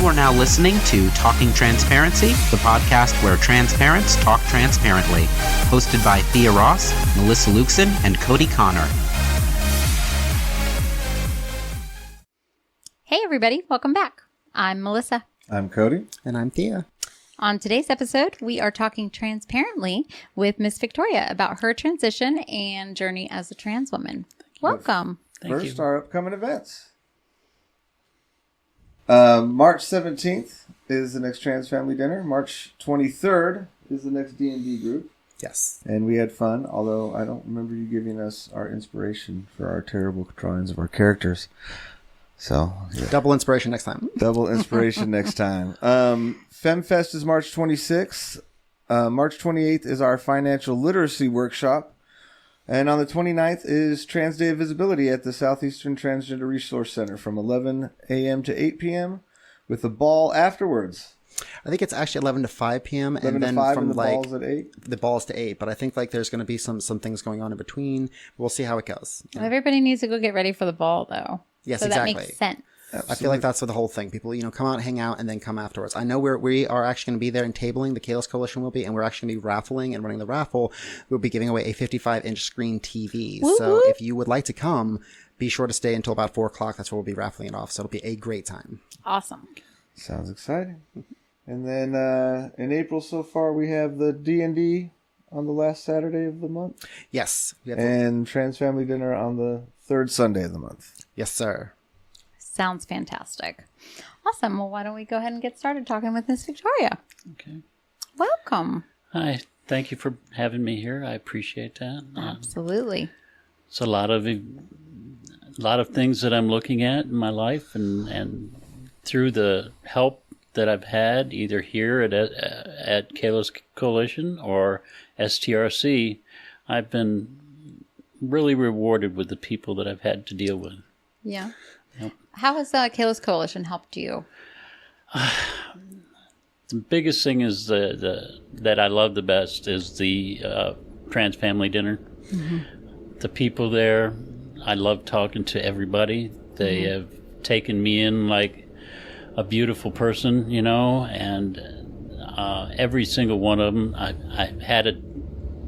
are now listening to Talking Transparency, the podcast where transparents talk transparently. Hosted by Thea Ross, Melissa Luxon, and Cody Connor. Hey everybody, welcome back. I'm Melissa. I'm Cody. And I'm Thea. On today's episode, we are talking transparently with Miss Victoria about her transition and journey as a trans woman. Welcome. First, our upcoming events. March 17th is the next Trans Family Dinner. March 23rd is the next D&D group. Yes. And we had fun, although I don't remember you giving us our inspiration for our terrible drawings of our characters. So, yeah. Double inspiration next time. Double inspiration next time. FemFest is March 26th. March 28th is our financial literacy workshop. And on the 29th is Trans Day of Visibility at the Southeastern Transgender Resource Center from 11 a.m. to 8 p.m. with a ball afterwards. I think it's actually 11 to 5 p.m. 11 and then to 5 from and the like ball's at 8? The ball's to 8, but I think like there's going to be some things going on in between. We'll see how it goes. Well, everybody needs to go get ready for the ball, though. Yes, so exactly. That makes sense. Absolutely. I feel like that's the whole thing. People, come out, hang out, and then come afterwards. I know we are actually going to be there and tabling. The Calos Coalition will be, and we're actually going to be raffling and running the raffle. We'll be giving away a 55-inch screen TV. Woo-hoo. So if you would like to come, be sure to stay until about 4 o'clock. That's where we'll be raffling it off. So it'll be a great time. Awesome. Sounds exciting. And then in April so far, we have the D&D on the last Saturday of the month. Yes. And Trans Family Dinner on the third Sunday of the month. Yes, sir. Sounds fantastic. Awesome. Well, why don't we go ahead and get started talking with Miss Victoria? Okay. Welcome. Hi. Thank you for having me here. I appreciate that. Absolutely. It's a lot of things that I'm looking at in my life, and through the help that I've had either here at Calos Coalition or STRC, I've been really rewarded with the people that I've had to deal with. Yeah. Yep. How has Calos Coalition helped you? The biggest thing is that I love the best is the Trans Family Dinner. Mm-hmm. The people there, I love talking to everybody. They have taken me in like a beautiful person, and every single one of them I had a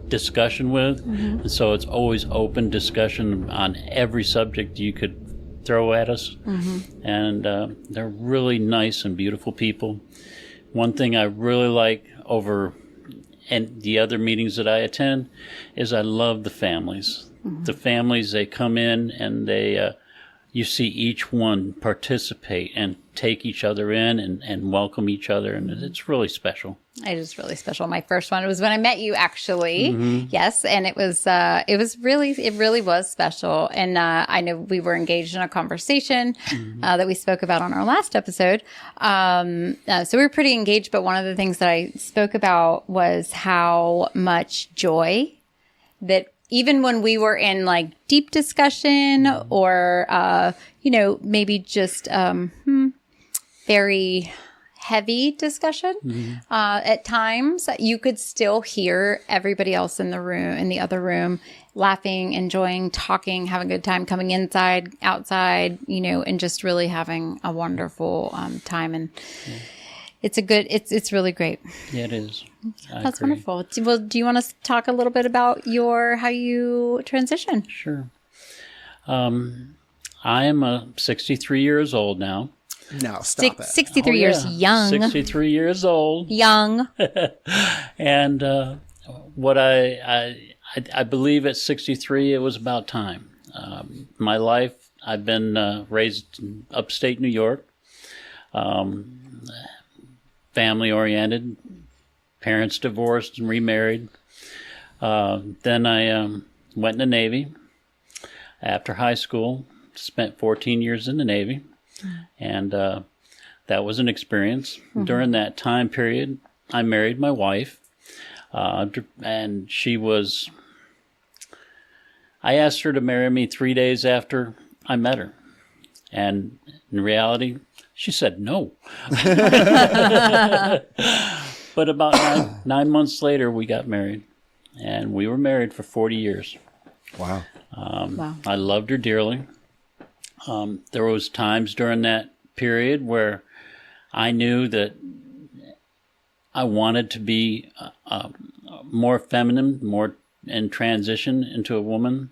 discussion with. Mm-hmm. And so it's always open discussion on every subject you could throw at us. Mm-hmm. And they're really nice and beautiful people. One thing I really like over and the other meetings that I attend is I love the families. Mm-hmm. The families, they come in and they you see each one participate and take each other in and welcome each other, and it's really special. It is really special. My first one was when I met you, actually. Mm-hmm. Yes, and it really was special. And I know we were engaged in a conversation that we spoke about on our last episode. So we were pretty engaged, but one of the things that I spoke about was how much joy that even when we were in like deep discussion or, maybe just very heavy discussion, at times you could still hear everybody else in the other room laughing, enjoying, talking, having a good time, coming inside, outside, and just really having a wonderful time. And it's really great. Yeah, it is. That's wonderful. Well, do you want to talk a little bit about how you transition? Sure. I am 63 years old now. No, stop it. 63 years young. 63 years old. Young. And what I believe at 63, it was about time. My life, I've been raised in upstate New York. Family-oriented, parents divorced and remarried. Then I went in the Navy after high school, spent 14 years in the Navy, and that was an experience. Mm-hmm. During that time period, I married my wife, and I asked her to marry me 3 days after I met her, and in reality, she said no. But about nine months later, we got married. And we were married for 40 years. Wow. Wow. I loved her dearly. There was times during that period where I knew that I wanted to be more feminine, more in transition into a woman.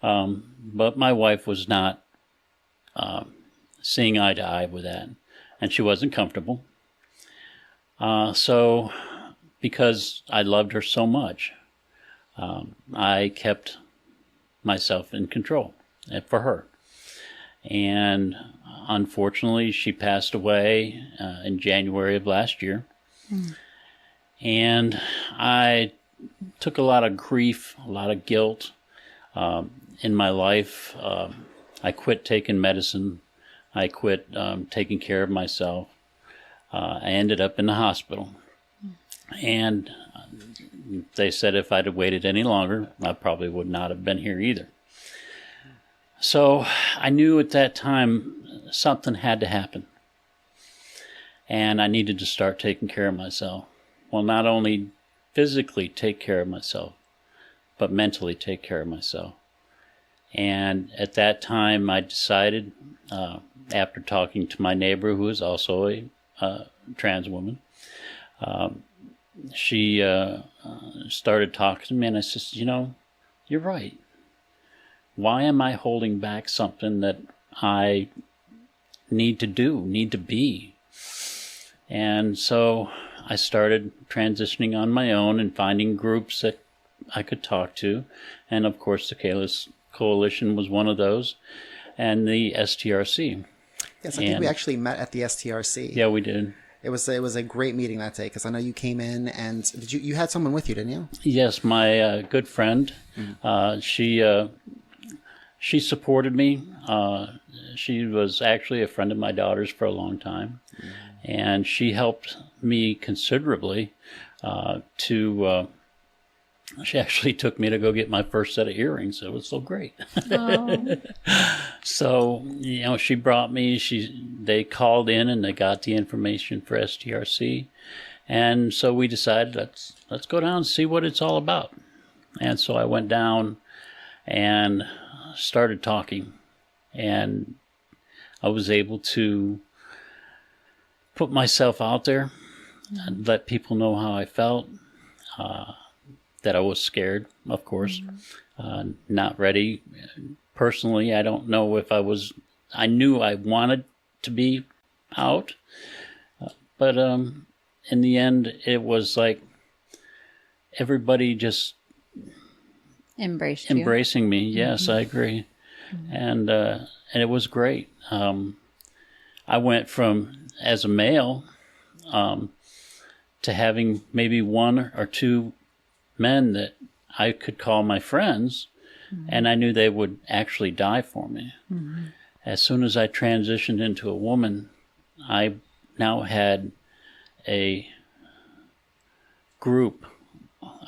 But my wife was not seeing eye to eye with that, and she wasn't comfortable. So, because I loved her so much, I kept myself in control for her. And unfortunately, she passed away in January of last year. And I took a lot of grief, a lot of guilt in my life. I quit taking medicine. I quit taking care of myself. I ended up in the hospital. And they said if I'd have waited any longer, I probably would not have been here either. So I knew at that time something had to happen. And I needed to start taking care of myself. Well, not only physically take care of myself, but mentally take care of myself. And at that time, I decided, after talking to my neighbor, who is also a trans woman, she started talking to me, and I said, you're right. Why am I holding back something that I need to do, need to be? And so I started transitioning on my own and finding groups that I could talk to. And of course, the Calos Coalition was one of those, and the STRC. Yes, I think we actually met at the STRC. Yeah, we did. It was a great meeting that day, because I know you came in, and did you had someone with you, didn't you? Yes, my good friend. She supported me. She was actually a friend of my daughter's for a long time. And she helped me considerably she actually took me to go get my first set of earrings. It was so great. Oh. So, she brought me, they called in and they got the information for STRC. And so we decided, let's go down and see what it's all about. And so I went down and started talking. And I was able to put myself out there and let people know how I felt, that I was scared, of course, not ready. Personally, I don't know if I knew I wanted to be out, but in the end, it was like everybody just embracing me. Yes, I agree. And it was great. I went from, as a male, to having maybe one or two men that I could call my friends, and I knew they would actually die for me. As soon as I transitioned into a woman, I now had a group,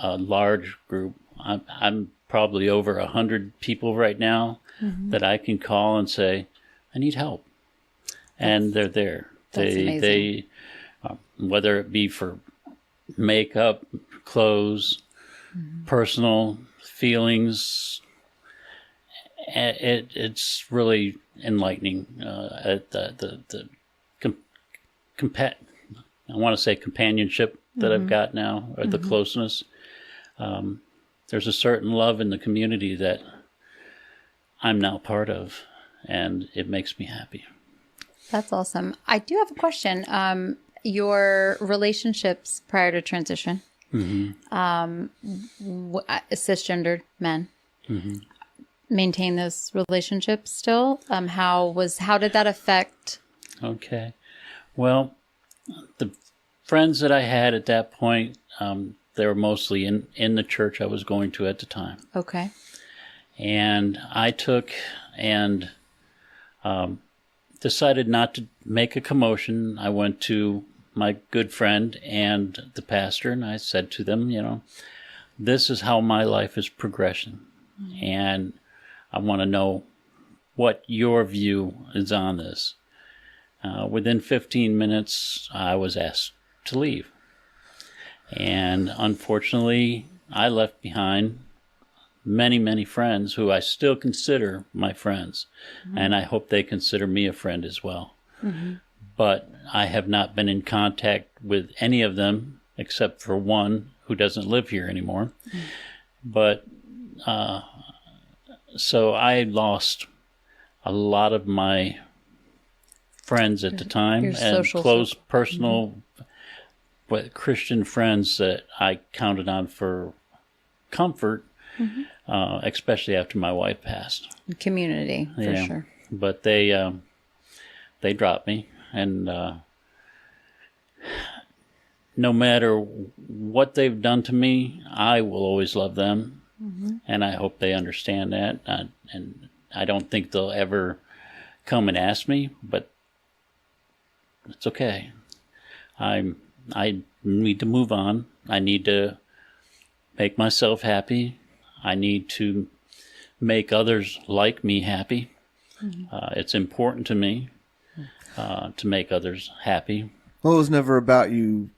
a large group. I'm probably over 100 people right now that I can call and say, I need help. And they're there. They whether it be for makeup, clothes, personal feelings, it's really enlightening. I want to say companionship that I've got now, or the closeness. There's a certain love in the community that I'm now part of, and it makes me happy. That's awesome. I do have a question. Your relationships prior to transition, cisgendered men, maintain those relationships still? How did that affect? Okay. Well, the friends that I had at that point, they were mostly in the church I was going to at the time. Okay. And I took and decided not to make a commotion. I went to my good friend and the pastor, and I said to them, this is how my life is progressing. And I want to know what your view is on this. Within 15 minutes, I was asked to leave. And unfortunately, I left behind many, many friends who I still consider my friends. And I hope they consider me a friend as well. but I have not been in contact with any of them except for one who doesn't live here anymore. But so I lost a lot of my friends at the time, and close personal Christian friends that I counted on for comfort, especially after my wife passed. Community, for sure. But they dropped me, and no matter what they've done to me, I will always love them, and I hope they understand that. And I don't think they'll ever come and ask me, but it's okay. I need to move on. I need to make myself happy. I need to make others like me happy. It's important to me to make others happy. Well, it was never about you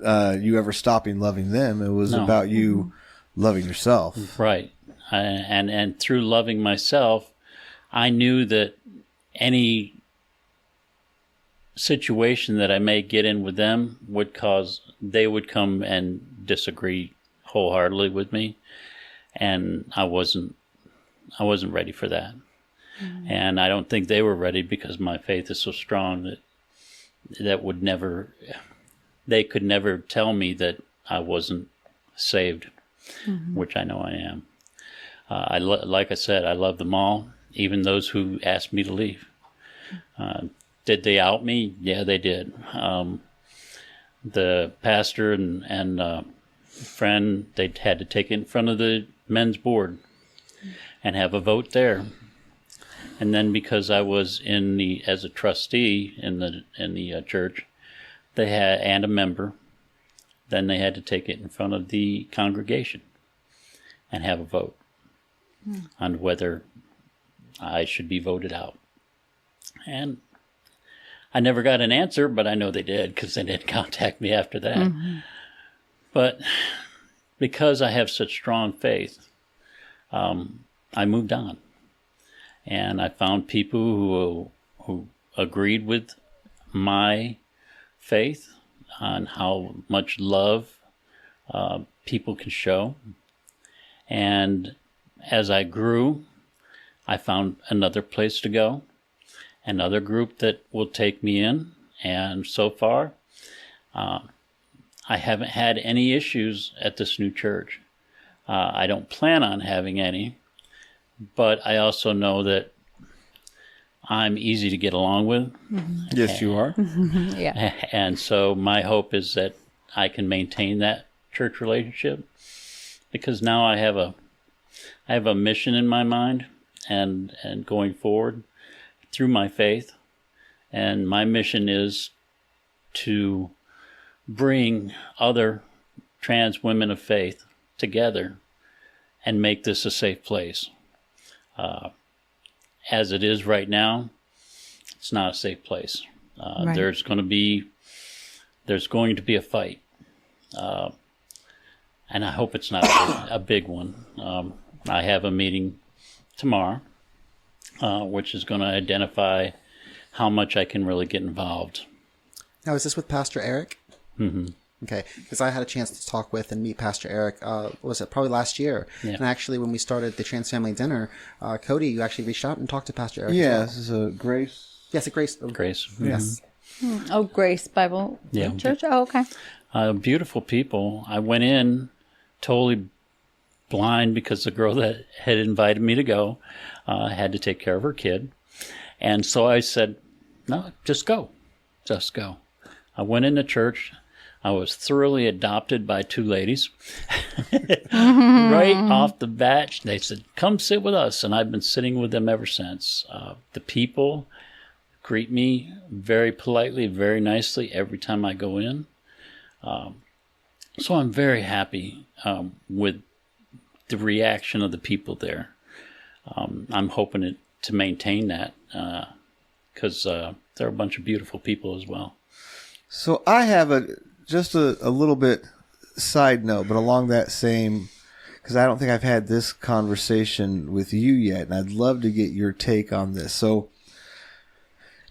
ever stopping loving them. It was about you loving yourself. Right. And through loving myself, I knew that any situation that I may get in with them would cause they would come and disagree wholeheartedly with me, and I wasn't ready for that. And I don't think they were ready, because my faith is so strong that would never, they could never tell me that I wasn't saved, which I know I am. Like I said, I love them all, even those who asked me to leave. Did they out me? Yeah, they did. The pastor and friend, they had to take it in front of the men's board and have a vote there. And then because I was as a trustee in the church, they had, and a member, then they had to take it in front of the congregation and have a vote on whether I should be voted out. And I never got an answer, but I know they did, because they did contact me after that. But because I have such strong faith, I moved on. And I found people who agreed with my faith on how much love people can show. And as I grew, I found another place to go, another group that will take me in. And so far, I haven't had any issues at this new church. I don't plan on having any, but I also know that I'm easy to get along with. Yes, you are. Yeah. And so my hope is that I can maintain that church relationship, because now I have a mission in my mind and going forward through my faith. And my mission is to bring other trans women of faith together and make this a safe place. As it is right now, it's not a safe place. Right. There's going to be a fight, and I hope it's not a big one. I have a meeting tomorrow, which is going to identify how much I can really get involved. Now, is this with Pastor Eric? Mm-hmm. Okay, because I had a chance to talk with and meet Pastor Eric, was it probably last year? Yeah. And actually, when we started the Trans Family Dinner, Cody, you actually reached out and talked to Pastor Eric. Yeah, this is a Grace. Yes, a Grace. Grace. Yes. Oh, Grace Bible Church? Oh, okay. Beautiful people. I went in totally blind, because the girl that had invited me to go had to take care of her kid. And so I said, no, just go. Just go. I went into church. I was thoroughly adopted by two ladies. Right off the bat, they said, come sit with us. And I've been sitting with them ever since. The people greet me very politely, very nicely every time I go in. So I'm very happy with the reaction of the people there. I'm hoping to maintain that, because they're a bunch of beautiful people as well. So I have just a little bit side note, but along that same, because I don't think I've had this conversation with you yet, and I'd love to get your take on this. So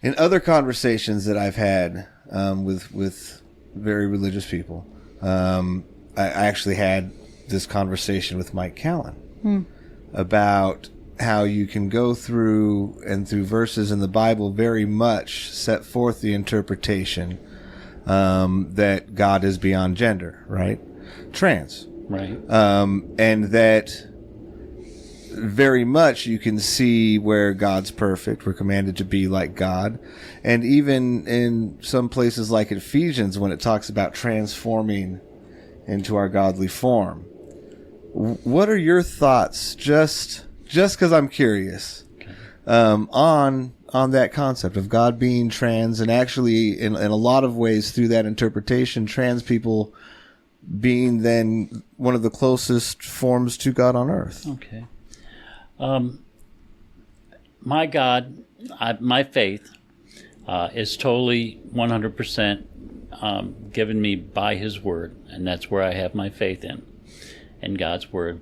in other conversations that I've had with very religious people, I actually had this conversation with Mike Callan about how you can go through and through verses in the Bible very much set forth the interpretation that God is beyond gender, right? Trans. Right. And that very much you can see where God's perfect. We're commanded to be like God. And even in some places like Ephesians, when it talks about transforming into our godly form. What are your thoughts, just because I'm curious, on that concept of God being trans, and actually in a lot of ways through that interpretation, trans people being then one of the closest forms to God on earth? Okay. My God, my faith is totally 100% given me by His Word, and that's where I have my faith in God's Word.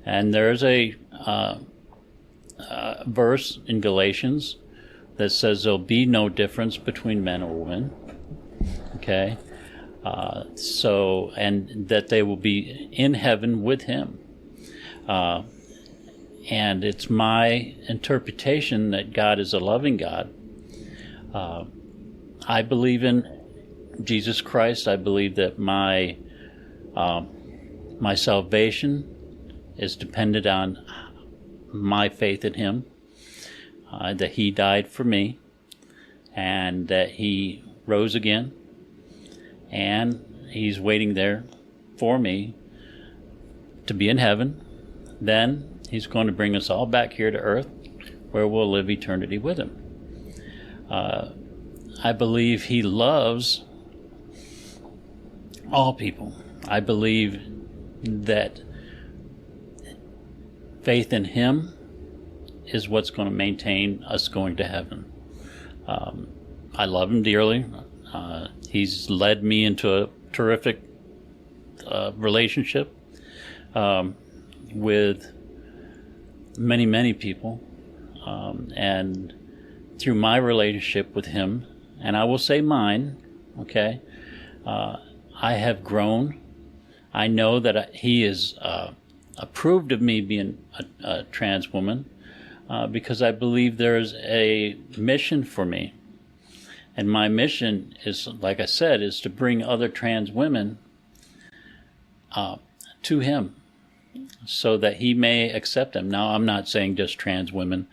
And there's a verse in Galatians that says there'll be no difference between men or women. Okay? And that they will be in heaven with Him. And it's my interpretation that God is a loving God. I believe in Jesus Christ. I believe that my salvation is dependent on my faith in Him, that He died for me, and that He rose again, and He's waiting there for me to be in heaven. Then He's going to bring us all back here to earth, where we'll live eternity with Him. I believe He loves all people. I believe that faith in Him is what's going to maintain us going to heaven. I love Him dearly. He's led me into a terrific relationship with many, many people. And through my relationship with Him, and I will say mine, okay, I have grown. I know that He is approved of me being a trans woman because I believe there's a mission for me. And my mission is, like I said, is to bring other trans women to Him so that He may accept them. Now, I'm not saying just trans women,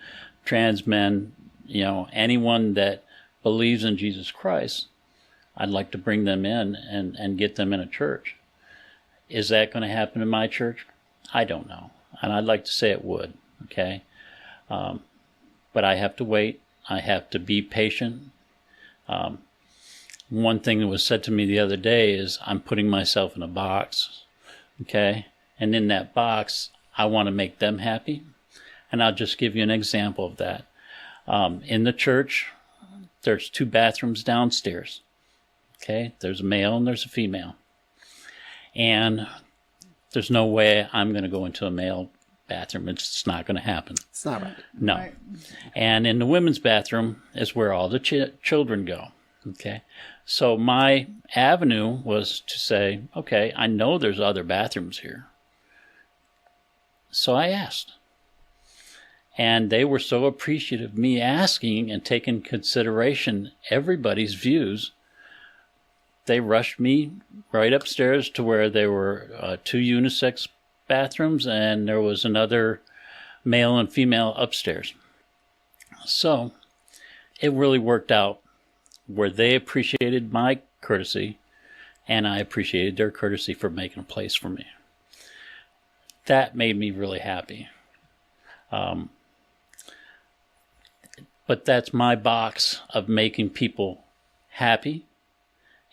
trans men, anyone that believes in Jesus Christ, I'd like to bring them in and get them in a church. Is that going to happen in my church? I don't know. And I'd like to say it would, okay? But I have to wait. I have to be patient. One thing that was said to me the other day is I'm putting myself in a box, okay? And in that box, I want to make them happy. And I'll just give you an example of that. In the church, there's 2 bathrooms downstairs, okay? There's a male and there's a female. And there's no way I'm going to go into a male bathroom. It's just not going to happen. It's not right. No. Right. And in the women's bathroom is where all the children go. Okay. So my avenue was to say, okay, I know there's other bathrooms here. So I asked. And they were so appreciative of me asking and taking consideration everybody's views. They rushed me right upstairs to where there were 2 unisex bathrooms, and there was another male and female upstairs. So it really worked out where they appreciated my courtesy, and I appreciated their courtesy for making a place for me. That made me really happy. But that's my box of making people happy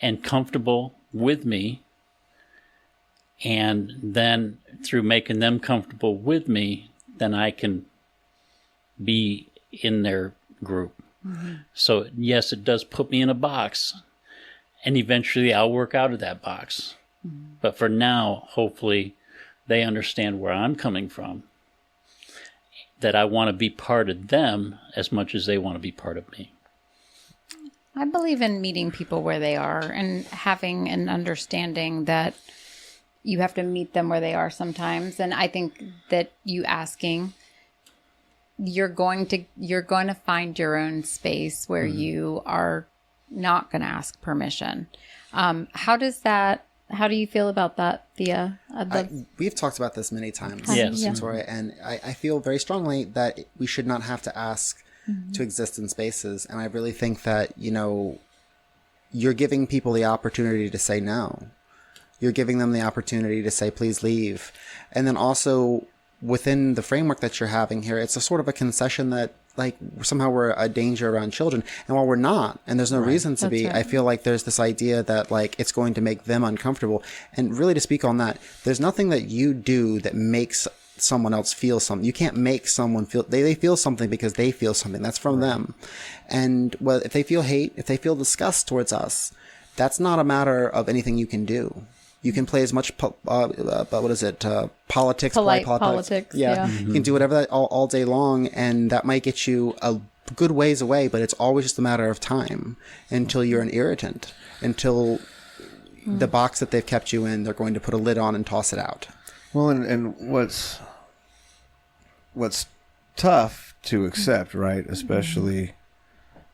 and comfortable with me, and then through making them comfortable with me, then I can be in their group. Mm-hmm. So yes, it does put me in a box, and eventually I'll work out of that box. Mm-hmm. But for now, hopefully they understand where I'm coming from, that I want to be part of them as much as they want to be part of me. I believe in meeting people where they are and having an understanding that you have to meet them where they are sometimes. And I think that you asking, you're going to find your own space where you are not going to ask permission. How do you feel about that, Thea? We've talked about this many times, Yes. Victoria, and I feel very strongly that we should not have to ask to exist in spaces. And I really think that, you're giving people the opportunity to say no. You're giving them the opportunity to say, please leave. And then also within the framework that you're having here, it's a sort of a concession that like somehow we're a danger around children. And while we're not, and there's no reason to be, I feel like there's this idea that like it's going to make them uncomfortable. And really to speak on that, there's nothing that you do that makes someone else feel something. You can't make someone feel, they feel something because they feel something. That's from them. And well, if they feel hate, if they feel disgust towards us, that's not a matter of anything you can do. You can play as much, politics, Polite politics. Yeah. You can do whatever that all day long, and that might get you a good ways away, but it's always just a matter of time until you're an irritant, until the box that they've kept you in, they're going to put a lid on and toss it out. Well, and what's tough to accept, right, especially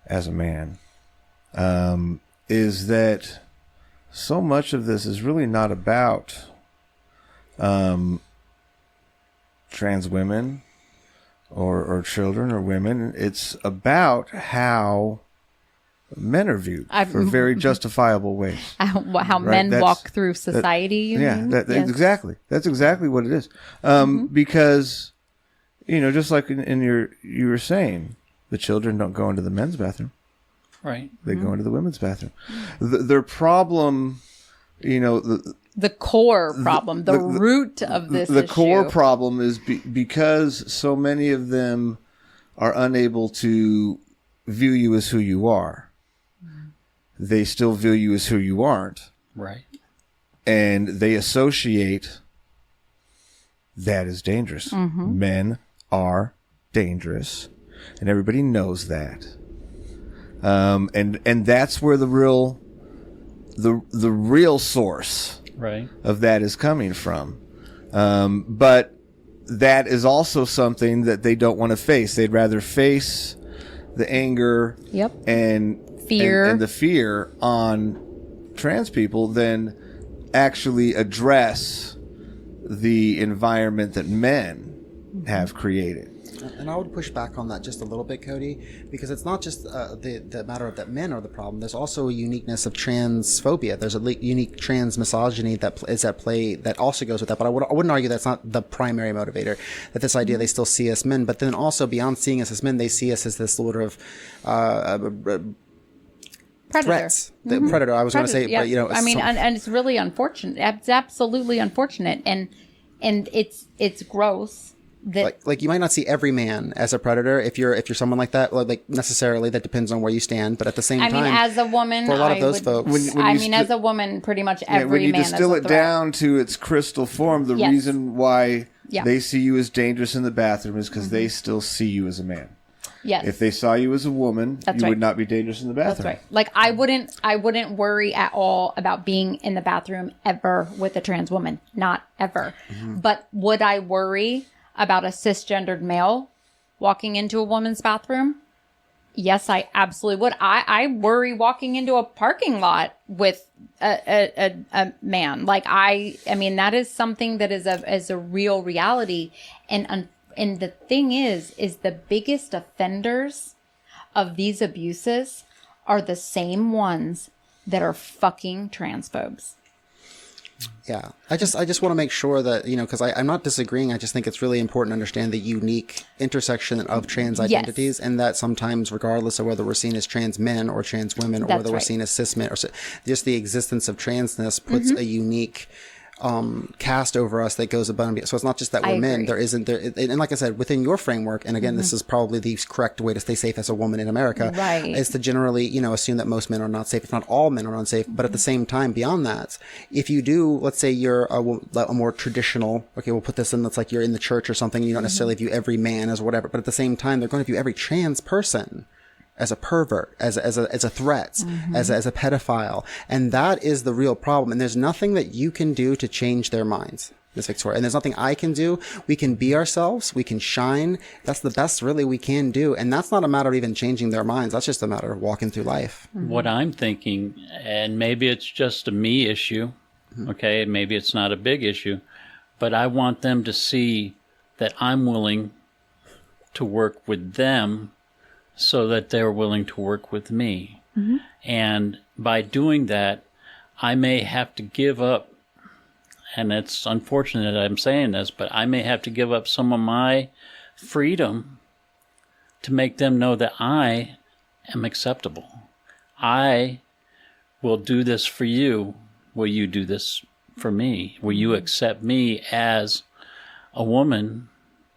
as a man, is that so much of this is really not about trans women or children or women. It's about how men are viewed for very justifiable ways. How men walk through society. Yes. Exactly. That's exactly what it is. Because, just like you were saying, the children don't go into the men's bathroom. Right. They go into the women's bathroom. Their problem, the core problem, the root of this the issue. core problem is because so many of them are unable to view you as who you are. They still view you as who you aren't. Right. And they associate that as dangerous. Men are dangerous. And everybody knows that. And that's where the real source of that is coming from. But that is also something that they don't want to face. They'd rather face the anger and fear and the fear on trans people than actually address the environment that men have created. And I would push back on that just a little bit, Cody, because it's not just the matter of that men are the problem. There's also a uniqueness of transphobia. There's a unique trans misogyny that is at play that also goes with that. But I wouldn't argue that's not the primary motivator, that this idea they still see us men. But then also beyond seeing us as men, they see us as this sort of threats. The predator, I was going to say, but I mean, and it's really unfortunate. It's absolutely unfortunate. And it's gross. Like you might not see every man as a predator if you're someone like that, like necessarily. That depends on where you stand. But at the same time, as a woman, for a lot of those folks, as a woman, pretty much every when you man distill is a it threat. down to its crystal form, the reason why they see you as dangerous in the bathroom is because they still see you as a man. Yes. If they saw you as a woman, you would not be dangerous in the bathroom. That's right. Like I wouldn't worry at all about being in the bathroom ever with a trans woman. Not ever. But would I worry about a cisgendered male walking into a woman's bathroom? Yes, I absolutely would. I worry walking into a parking lot with a man. Like I mean, that is something that is a real reality. And the thing is the biggest offenders of these abuses are the same ones that are fucking transphobes. Yeah. I just want to make sure that, because I'm not disagreeing. I just think it's really important to understand the unique intersection of trans identities, and that sometimes, regardless of whether we're seen as trans men or trans women, or whether we're seen as cis men, or just the existence of transness puts a unique cast over us that goes above and beyond. So it's not just that we're men. There isn't there, and like I said, within your framework, and again, this is probably the correct way to stay safe as a woman in America, is to generally, assume that most men are not safe. If not all men are unsafe, but at the same time, beyond that, if you do, let's say you're a more traditional, okay, we'll put this in, that's like you're in the church or something, and you don't necessarily view every man as whatever, but at the same time, they're going to view every trans person as a pervert, as a threat, as a pedophile. And that is the real problem. And there's nothing that you can do to change their minds, Miss Victoria. And there's nothing I can do. We can be ourselves. We can shine. That's the best really we can do. And that's not a matter of even changing their minds. That's just a matter of walking through life. What I'm thinking, and maybe it's just a me issue, okay, maybe it's not a big issue, but I want them to see that I'm willing to work with them so that they're willing to work with me. And by doing that, I may have to give up, and it's unfortunate that I'm saying this, but I may have to give up some of my freedom to make them know that I am acceptable. I will do this for you. Will you do this for me? Will you accept me as a woman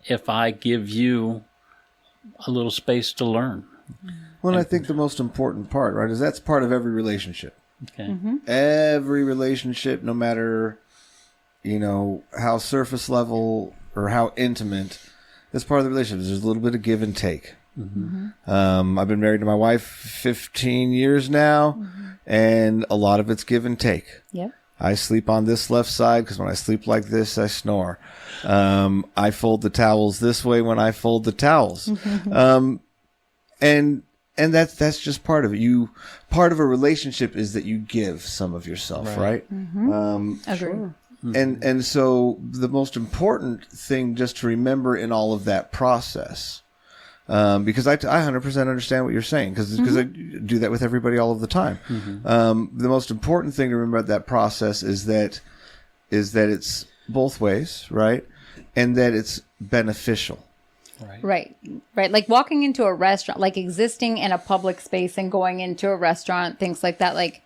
if I give you a little space to learn? Well, and I think the most important part, right, is that's part of every relationship. Okay. Every relationship, no matter, how surface level or how intimate, that's part of the relationship. There's a little bit of give and take. I've been married to my wife 15 years now, and a lot of it's give and take. Yep. I sleep on this left side because when I sleep like this, I snore. I fold the towels this way when I fold the towels. And that's just part of it. Part of a relationship is that you give some of yourself, right? Agreed. And so the most important thing just to remember in all of that process, because I 100% understand what you're saying, because I do that with everybody all of the time. The most important thing to remember about that process is that it's both ways, right? And that it's beneficial. Right. Like walking into a restaurant, like existing in a public space and going into a restaurant, things like that. Like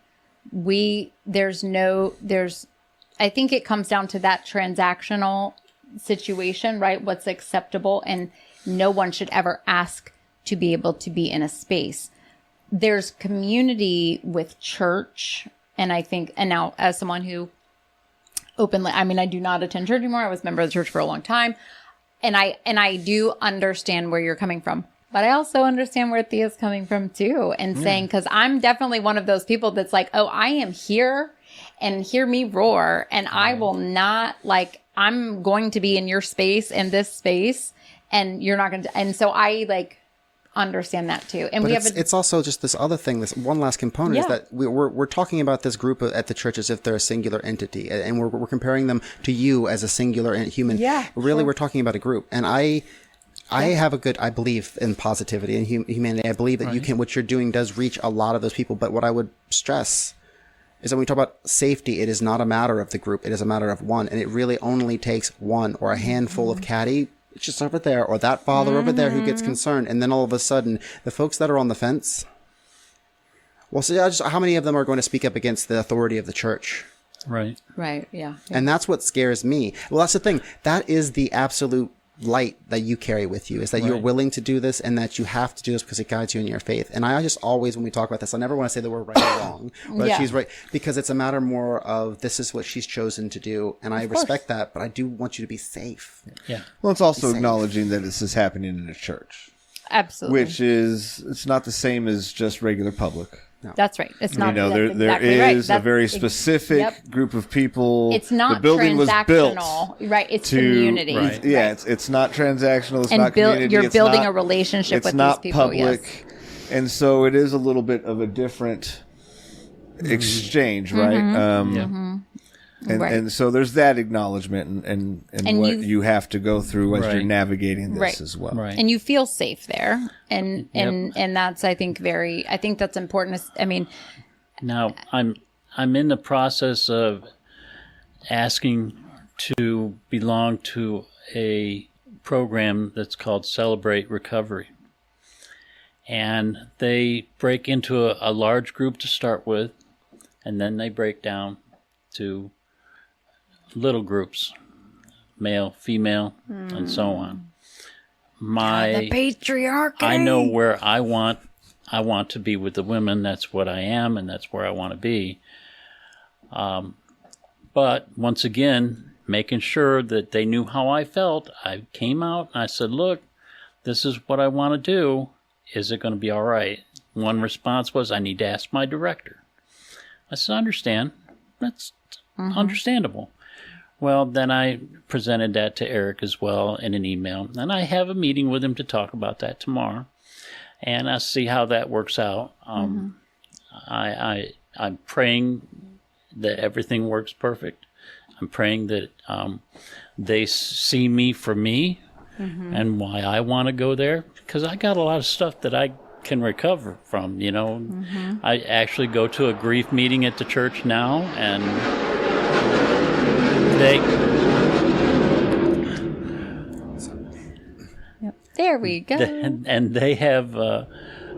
I think it comes down to that transactional situation, right? What's acceptable, and no one should ever ask to be able to be in a space. There's community with church. And I think, and now as someone who I do not attend church anymore. I was a member of the church for a long time. And I do understand where you're coming from, but I also understand where Thea's coming from too. And saying, cause I'm definitely one of those people that's like, oh, I am here and hear me roar. And I will not, I'm going to be in your space, in this space, and you're not going to. And so I understand that too. And but it's also just this other thing, this one last component is that we're talking about this group at the church as if they're a singular entity, and we're comparing them to you as a singular human. Really, we're talking about a group. And I believe in positivity and humanity. I believe that what you're doing does reach a lot of those people. But what I would stress is that when we talk about safety, it is not a matter of the group. It is a matter of one. And it really only takes one or a handful of catty. It's just over there, or that father over there who gets concerned. And then all of a sudden, the folks that are on the fence, well, so how many of them are going to speak up against the authority of the church? Right. Yeah. And that's what scares me. Well, that's the thing. That is the absolute light that you carry with you, is that you're willing to do this, and that you have to do this because it guides you in your faith. And I just always, when we talk about this, I never want to say that we're right or wrong, but she's right, because it's a matter more of this is what she's chosen to do, and I respect that, but I do want you to be safe. Yeah. Well, it's also acknowledging that this is happening in a church. Absolutely. Which it's not the same as just regular public. No. That's right. It's not. There exactly is a very specific group of people. It's not the building was built right? It's community. Right. Yeah, it's not transactional. It's not community. You're building a relationship with these people. It's not public, and so it is a little bit of a different exchange, right? And so there's that acknowledgement and what you have to go through as you're navigating this as well. Right. And you feel safe there. And that's, I think that's important. Now I'm in the process of asking to belong to a program that's called Celebrate Recovery. And they break into a large group to start with, and then they break down to little groups, male, female, and so on. The patriarchy. I know where I want to be with the women. That's what I am, and that's where I want to be. But once again, making sure that they knew how I felt. I came out and I said, look, this is what I want to do. is it going to be all right? One response was, I need to ask my director. I said, I understand. That's understandable. Well, then I presented that to Eric as well in an email, and I have a meeting with him to talk about that tomorrow, and I'll see how that works out. I'm praying that everything works perfect. I'm praying that they see me for me and why I want to go there, because I got a lot of stuff that I can recover from, you know. I actually go to a grief meeting at the church now, and there we go. And they have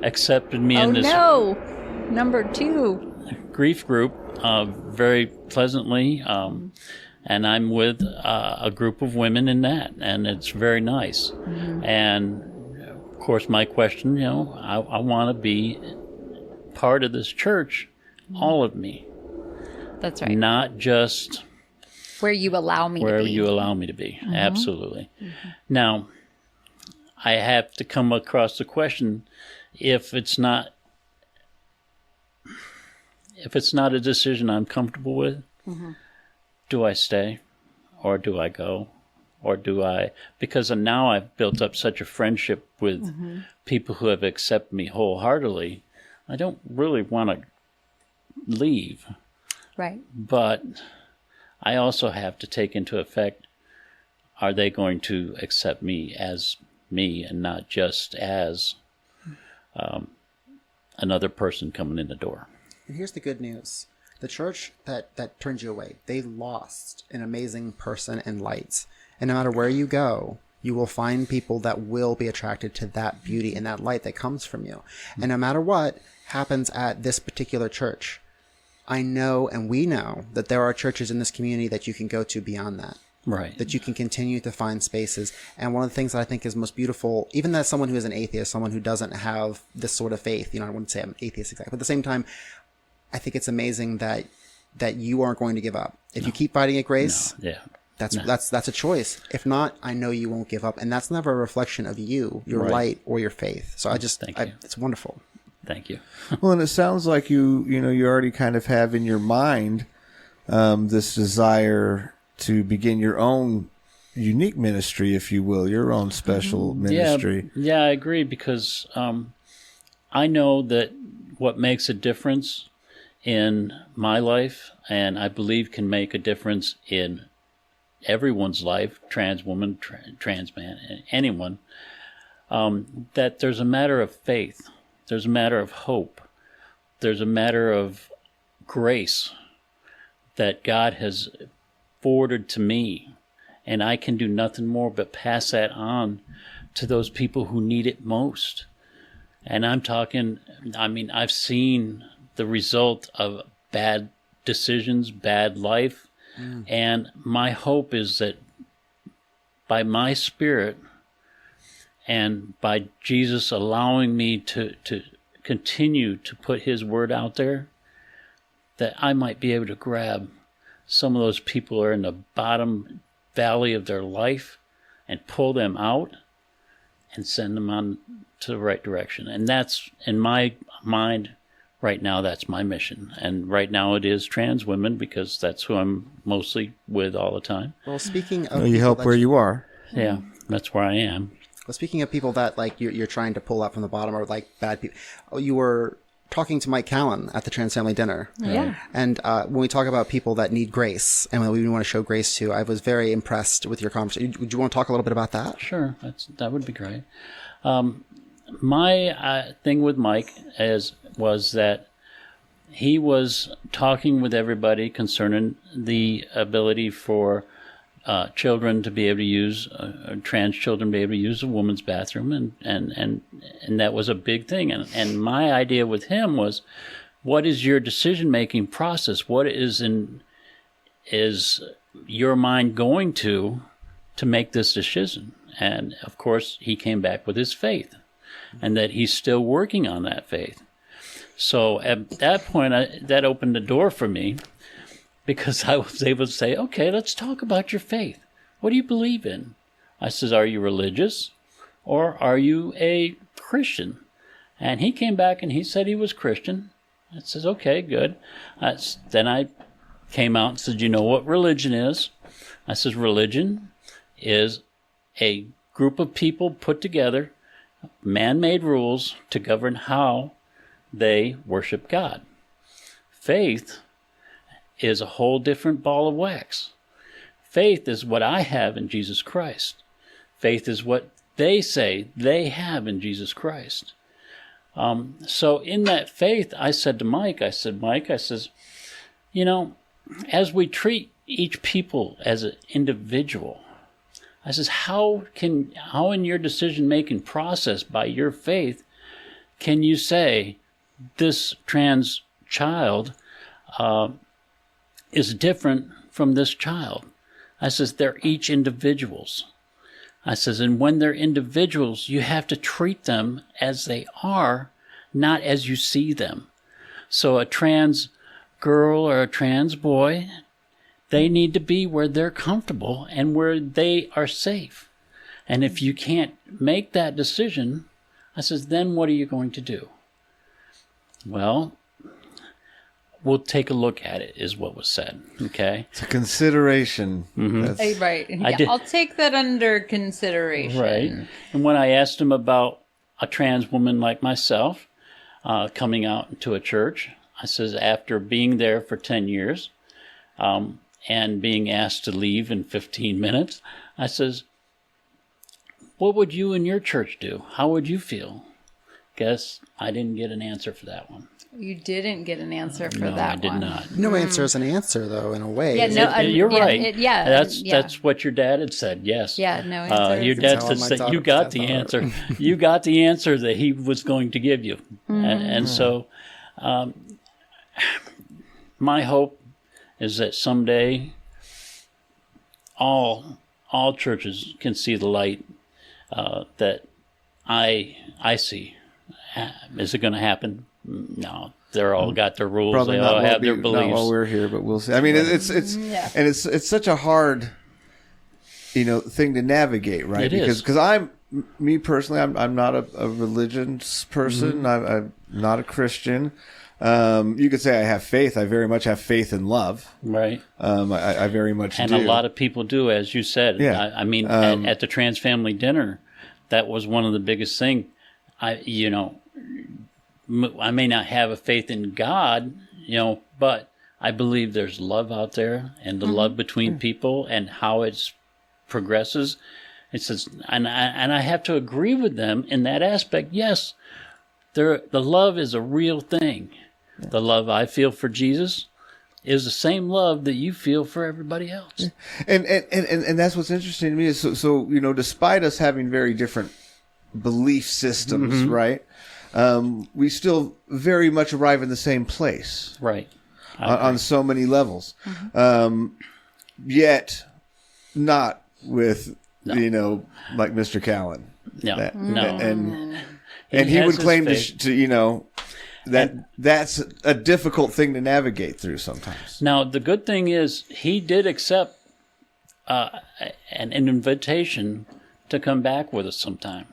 accepted me in this number 2 grief group very pleasantly, and I'm with a group of women in that, and it's very nice. And of course, my question, you know, I want to be part of this church, all of me. That's right. Not just where you allow me to be. Where you allow me to be. Absolutely. Now, I have to come across the question, if it's not a decision I'm comfortable with, do I stay or do I go? Or do I, because now I've built up such a friendship with people who have accepted me wholeheartedly, I don't really want to leave. Right. But I also have to take into effect, are they going to accept me as me and not just as another person coming in the door? And here's the good news. The church that turned you away, they lost an amazing person in light. And no matter where you go, you will find people that will be attracted to that beauty and that light that comes from you. And no matter what happens at this particular church, I know and we know that there are churches in this community that you can go to beyond that. Right. That you can continue to find spaces. And one of the things that I think is most beautiful, even as someone who is an atheist, someone who doesn't have this sort of faith, you know, I wouldn't say I'm an atheist exactly, but at the same time, I think it's amazing that you aren't going to give up. If you keep fighting at grace, that's a choice. If not, I know you won't give up. And that's never a reflection of you, your light, or your faith. So it's wonderful. Thank you. Well, and it sounds like you already kind of have in your mind this desire to begin your own unique ministry, if you will, your own special ministry. Yeah, I agree, because I know that what makes a difference in my life, and I believe can make a difference in everyone's life, trans woman, trans man, anyone, that there's a matter of faith. There's a matter of hope. There's a matter of grace that God has forwarded to me, and I can do nothing more but pass that on to those people who need it most. And I've seen the result of bad decisions, bad life, and my hope is that by my Spirit and by Jesus allowing me to continue to put His word out there, that I might be able to grab some of those people who are in the bottom valley of their life and pull them out and send them on to the right direction. And that's, in my mind, right now, that's my mission. And right now it is trans women, because that's who I'm mostly with all the time. Well, speaking of... you help where you are. Yeah, that's where I am. Well, speaking of people that like you're trying to pull up from the bottom, or like bad people, you were talking to Mike Callan at the Trans Family Dinner. Yeah. And when we talk about people that need grace and we want to show grace to, I was very impressed with your conversation. Would you want to talk a little bit about that? Sure, that would be great. My thing with Mike was that he was talking with everybody concerning the ability for children to be able to use, trans children be able to use a woman's bathroom, and that was a big thing. And my idea with him was, what is your decision-making process? What is your mind going to make this decision? And of course, he came back with his faith, and that he's still working on that faith. So at that point, that opened the door for me, because I was able to say, okay, let's talk about your faith. What do you believe in? I says, are you religious or are you a Christian? And he came back and he said he was Christian. I says, okay, good. Then I came out and said, you know what religion is? I says, religion is a group of people put together, man-made rules to govern how they worship God. Faith is a whole different ball of wax. Faith is what I have in Jesus Christ. Faith is what they say they have in Jesus Christ. So in that faith, I said to Mike, I says, you know, as we treat each people as an individual, I says, how in your decision-making process by your faith can you say this trans child is different from this child? I says, they're each individuals. I says, and when they're individuals, you have to treat them as they are, not as you see them. So a trans girl or a trans boy, they need to be where they're comfortable and where they are safe. And if you can't make that decision, I says, then what are you going to do? Well, we'll take a look at it, is what was said. Okay? It's a consideration. Mm-hmm. Right. Yeah, I'll take that under consideration. Right. And when I asked him about a trans woman like myself coming out into a church, I says, after being there for 10 years and being asked to leave in 15 minutes, I says, what would you and your church do? How would you feel? Guess I didn't get an answer for that one. You didn't get an answer for No, that I did one. not. No answer is an answer, though, in a way. Yeah, no, You're right. Yeah, That's what your dad had said. Yes. Yeah, no answer. Your dad said you got the answer. You got the answer that he was going to give you, and so my hope is that someday all churches can see the light that I see. Is it going to happen? No, they're all got their rules. Probably they not all have their beliefs. Not while we're here, but we'll see. I mean, it's such a hard, thing to navigate, right? Because me personally, I'm not a religious person. I'm not a Christian. You could say I have faith. I very much have faith in love. Right. I very much and do. And a lot of people do, as you said. Yeah. I mean, at the trans family dinner, that was one of the biggest things. I may not have a faith in God, but I believe there's love out there, and the love between people and how it progresses. It says, and I have to agree with them in that aspect. Yes, the love is a real thing. Yeah. The love I feel for Jesus is the same love that you feel for everybody else. And that's what's interesting to me is so despite us having very different belief systems, right? We still very much arrive in the same place, right? On so many levels, yet not with like Mr. Callan. No, and he would claim to that's a difficult thing to navigate through sometimes. Now the good thing is he did accept an invitation to come back with us sometime.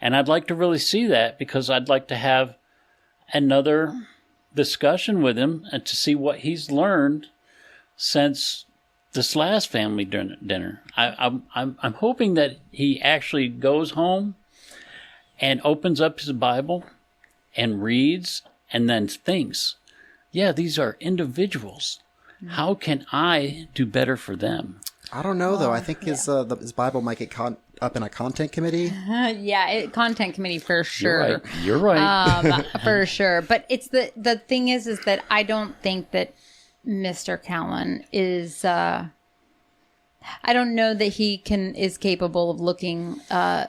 And I'd like to really see that, because I'd like to have another discussion with him and to see what he's learned since this last family dinner. I'm hoping that he actually goes home and opens up his Bible and reads and then thinks, yeah, these are individuals. How can I do better for them? I don't know, though. I think his Bible might get caught up in a content committee. Content committee for sure. You're right. For sure. But it's the thing is that I don't think that Mr. Callan is. I don't know that he is capable of looking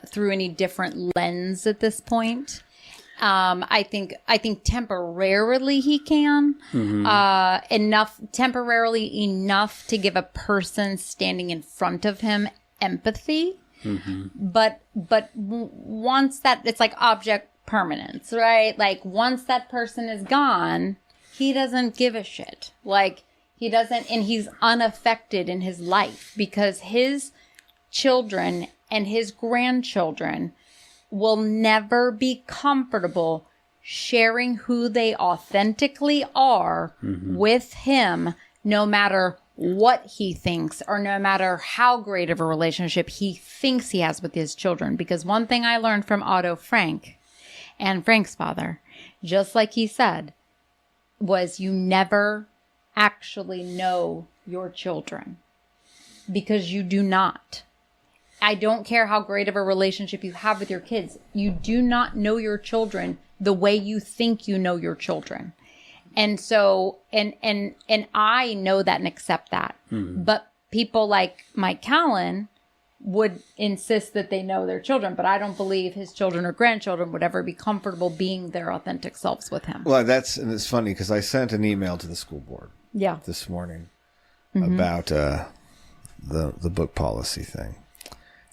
through any different lens at this point. I think temporarily he can temporarily enough to give a person standing in front of him empathy. But once that, it's like object permanence, right? Like once that person is gone, he doesn't give a shit. Like he doesn't, and he's unaffected in his life because his children and his grandchildren will never be comfortable sharing who they authentically are with him, no matter what he thinks or no matter how great of a relationship he thinks he has with his children. Because one thing I learned from Otto Frank and Frank's father, just like he said, was you never actually know your children, because you do not. I don't care how great of a relationship you have with your kids. You do not know your children the way you think you know your children. And so, and I know that and accept that. But people like Mike Callan would insist that they know their children, but I don't believe his children or grandchildren would ever be comfortable being their authentic selves with him. Well, and it's funny because I sent an email to the school board this morning about the book policy thing.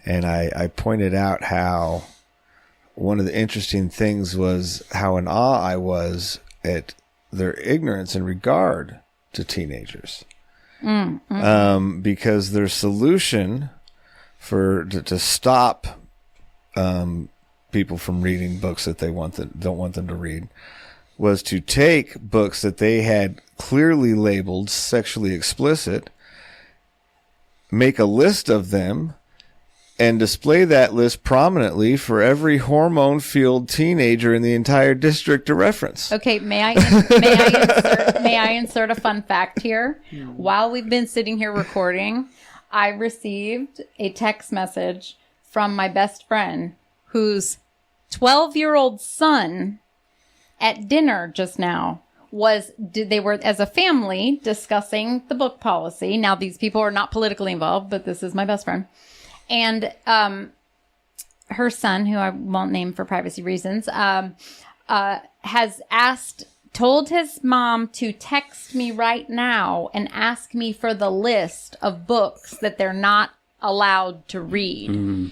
And I pointed out how one of the interesting things was how in awe I was at their ignorance in regard to teenagers. Because their solution to stop people from reading books that they don't want them to read was to take books that they had clearly labeled sexually explicit, make a list of them, and display that list prominently for every hormone-fueled teenager in the entire district to reference. Okay, may I insert a fun fact here? While we've been sitting here recording, I received a text message from my best friend whose 12-year-old son at dinner just now they were as a family discussing the book policy. Now, these people are not politically involved, but this is my best friend. And her son, who I won't name for privacy reasons, has told his mom to text me right now and ask me for the list of books that they're not allowed to read.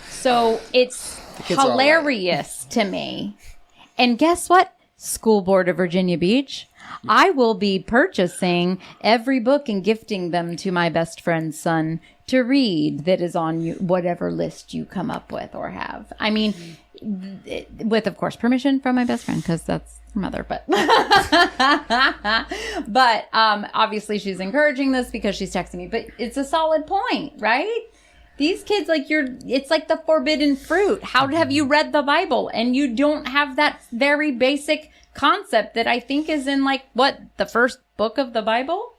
So it's hilarious to me. And guess what? School Board of Virginia Beach, I will be purchasing every book and gifting them to my best friend's son to read that is on whatever list you come up with or have. I mean, with, of course, permission from my best friend, because that's her mother. But obviously she's encouraging this because she's texting me. But it's a solid point, right? These kids, it's like the forbidden fruit. How have you read the Bible? And you don't have that very basic concept that I think is in the first book of the Bible?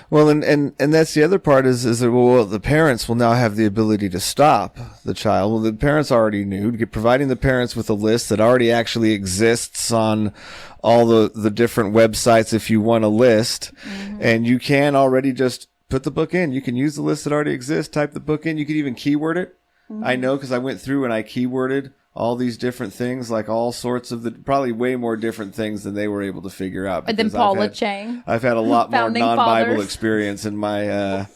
Well, and that's the other part is that, the parents will now have the ability to stop the child. Well, the parents already knew, providing the parents with a list that already actually exists on all the different websites if you want a list. And you can already just put the book in. You can use the list that already exists, type the book in. You could even keyword it. I know because I went through and I keyworded all these different things, like all sorts of probably way more different things than they were able to figure out. Than Paula Chang. I've had a lot more non-Bible fathers. Experience in my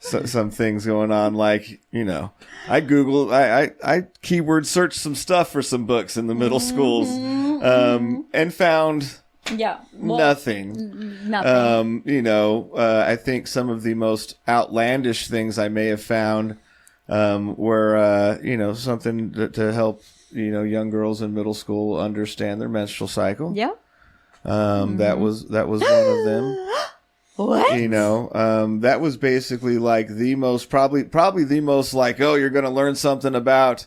some things going on. Like, I Googled, I keyword searched some stuff for some books in the middle schools, and found nothing. I think some of the most outlandish things I may have found were something to help young girls in middle school understand their menstrual cycle. Yeah. That was one of them. What? That was basically like the most probably the most like, oh, you're going to learn something about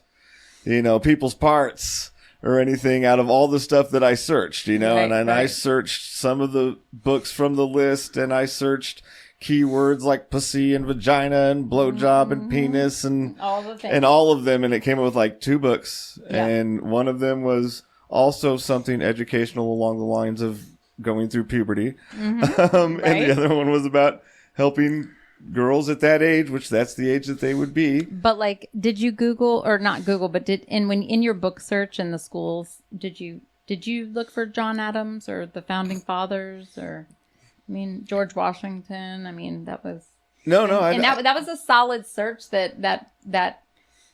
people's parts or anything out of all the stuff that I searched, and I searched some of the books from the list, and I searched keywords like pussy and vagina and blowjob and penis and all the things. And all of them, and it came up with like 2 books, and one of them was also something educational along the lines of going through puberty, and the other one was about helping girls at that age, which that's the age that they would be. But did you Google, or not Google, but when in your book search in the schools, did you look for John Adams or the founding fathers or? George Washington. That was that was a solid search. That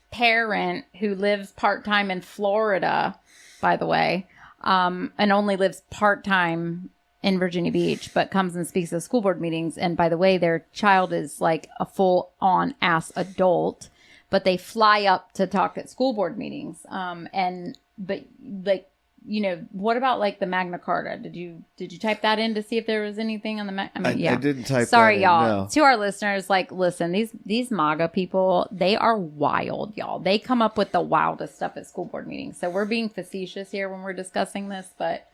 parent who lives part time in Florida, by the way, and only lives part time in Virginia Beach, but comes and speaks at school board meetings. And by the way, their child is like a full on ass adult, but they fly up to talk at school board meetings. But like, you know, what about like the Magna Carta? Did you type that in to see if there was anything on the I didn't type Sorry, that in, y'all. no. To our listeners, like, listen, these MAGA people, they are wild, y'all. They come up with the wildest stuff at school board meetings. So we're being facetious here when we're discussing this, but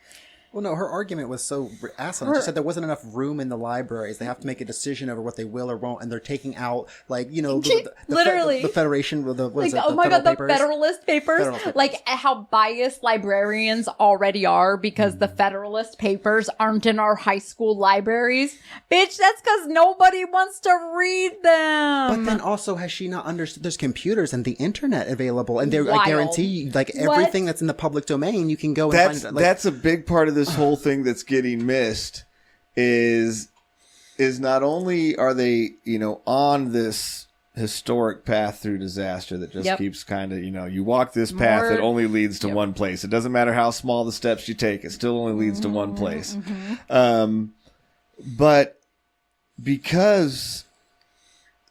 Well, no, her argument was so asinine. She said there wasn't enough room in the libraries. They have to make a decision over what they will or won't, and they're taking out, like, you know, Literally. the Federation, what like, is it? oh my God, the Papers? Federalist Papers. Federalist Papers. Like how biased librarians already are because the Federalist Papers aren't in our high school libraries. Bitch, that's because nobody wants to read them. But then also, has she not understood there's computers and the internet available? And I Wild. guarantee you, like, everything that's in the public domain, you can go and That's find it. Like, that's a big part of this whole thing that's getting missed is not only are they, you know, on this historic path through disaster that just keeps kind of, you know, you walk this path, it only leads to one place. It doesn't matter how small the steps you take, it still only leads to one place. But because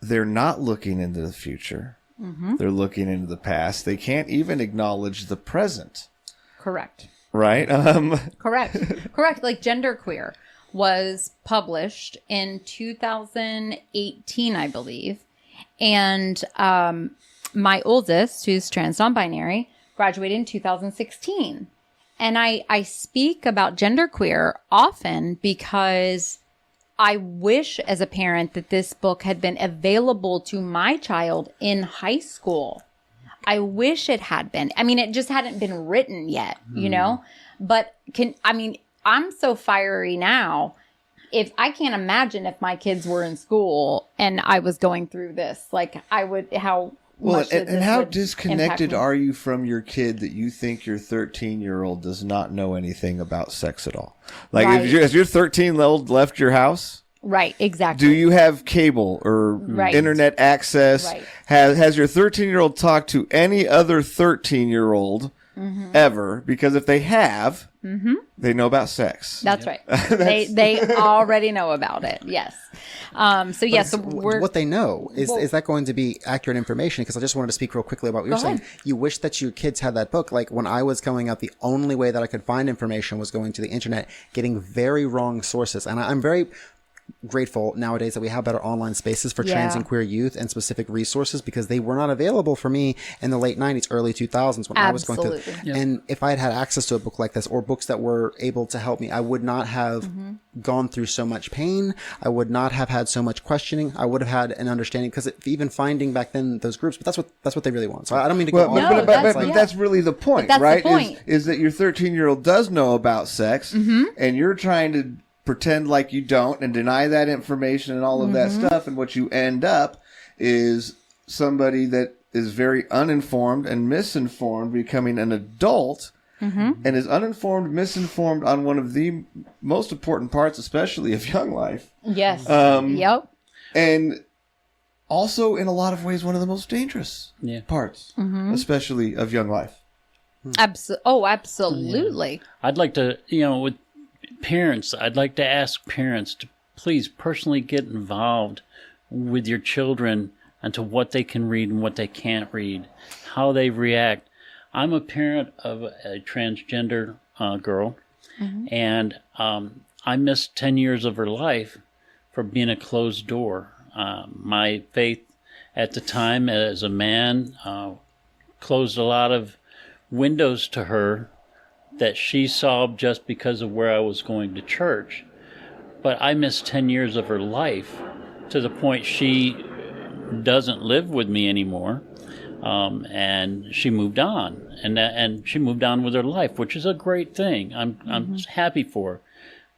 they're not looking into the future, they're looking into the past, they can't even acknowledge the present. Correct. Right? Correct. Like Genderqueer was published in 2018, I believe. And my oldest, who's trans non-binary, graduated in 2016. And I speak about genderqueer often because I wish as a parent that this book had been available to my child in high school. I wish it had been. I mean, it just hadn't been written yet, you know? But I'm so fiery now. If I can't imagine if my kids were in school and I was going through this, like I would, how much and how disconnected are you from your kid that you think your 13-year-old does not know anything about sex at all? Like, has your 13-year-old left your house? Right, exactly. Do you have cable or internet access? Right. Has your 13-year-old talked to any other 13-year-old ever? Because if they have, they know about sex. That's right. They already know about it. Yes. So yes, what they know is that going to be accurate information? Because I just wanted to speak real quickly about what you're saying. You wish that your kids had that book. Like when I was going out, the only way that I could find information was going to the internet, getting very wrong sources. And I'm very grateful nowadays that we have better online spaces for trans and queer youth and specific resources, because they were not available for me in the late 90s, early 2000s when I was going through. Yep. And if I had had access to a book like this or books that were able to help me, I would not have gone through so much pain. I would not have had so much questioning. I would have had an understanding, because even finding back then those groups, but that's what they really want. So I don't mean to go on. But that's really the point, right? Is that your 13-year-old does know about sex and you're trying to pretend like you don't and deny that information and all of that stuff. And what you end up is somebody that is very uninformed and misinformed becoming an adult and is uninformed, misinformed on one of the most important parts, especially of young life. Yes. And also in a lot of ways, one of the most dangerous parts, especially of young life. Absolutely. Yeah. I'd like to, with parents, I'd like to ask parents to please personally get involved with your children into what they can read and what they can't read, how they react. I'm a parent of a transgender girl, and I missed 10 years of her life for being a closed door. My faith at the time as a man closed a lot of windows to her that she saw just because of where I was going to church. But I missed 10 years of her life to the point she doesn't live with me anymore. And she moved on. And she moved on with her life, which is a great thing. I'm happy for her.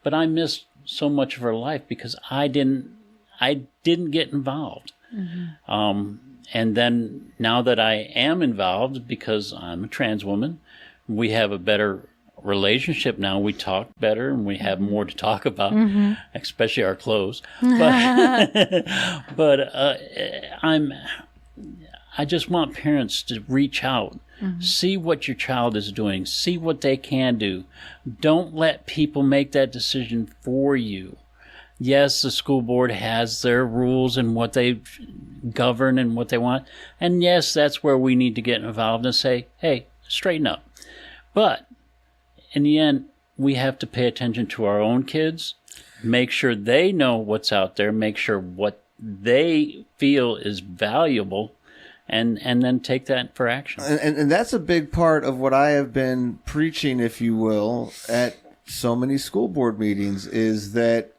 But I missed so much of her life because I didn't get involved. And then now that I am involved, because I'm a trans woman, we have a better relationship now. We talk better and we have more to talk about, especially our clothes. But I just want parents to reach out, see what your child is doing, see what they can do. Don't let people make that decision for you. yes, the school board has their rules and what they govern and what they want. And yes, that's where we need to get involved and say, hey, straighten up. But in the end, we have to pay attention to our own kids, make sure they know what's out there, make sure what they feel is valuable, and then take that for action. And that's a big part of what I have been preaching, if you will, at so many school board meetings, is that,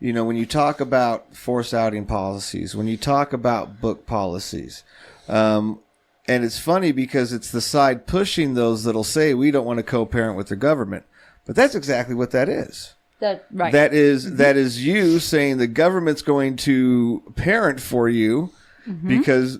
you know, when you talk about forced outing policies, when you talk about book policies, and it's funny because it's the side pushing those that'll say we don't want to co-parent with the government. But that's exactly what that is. Right. That is you saying the government's going to parent for you because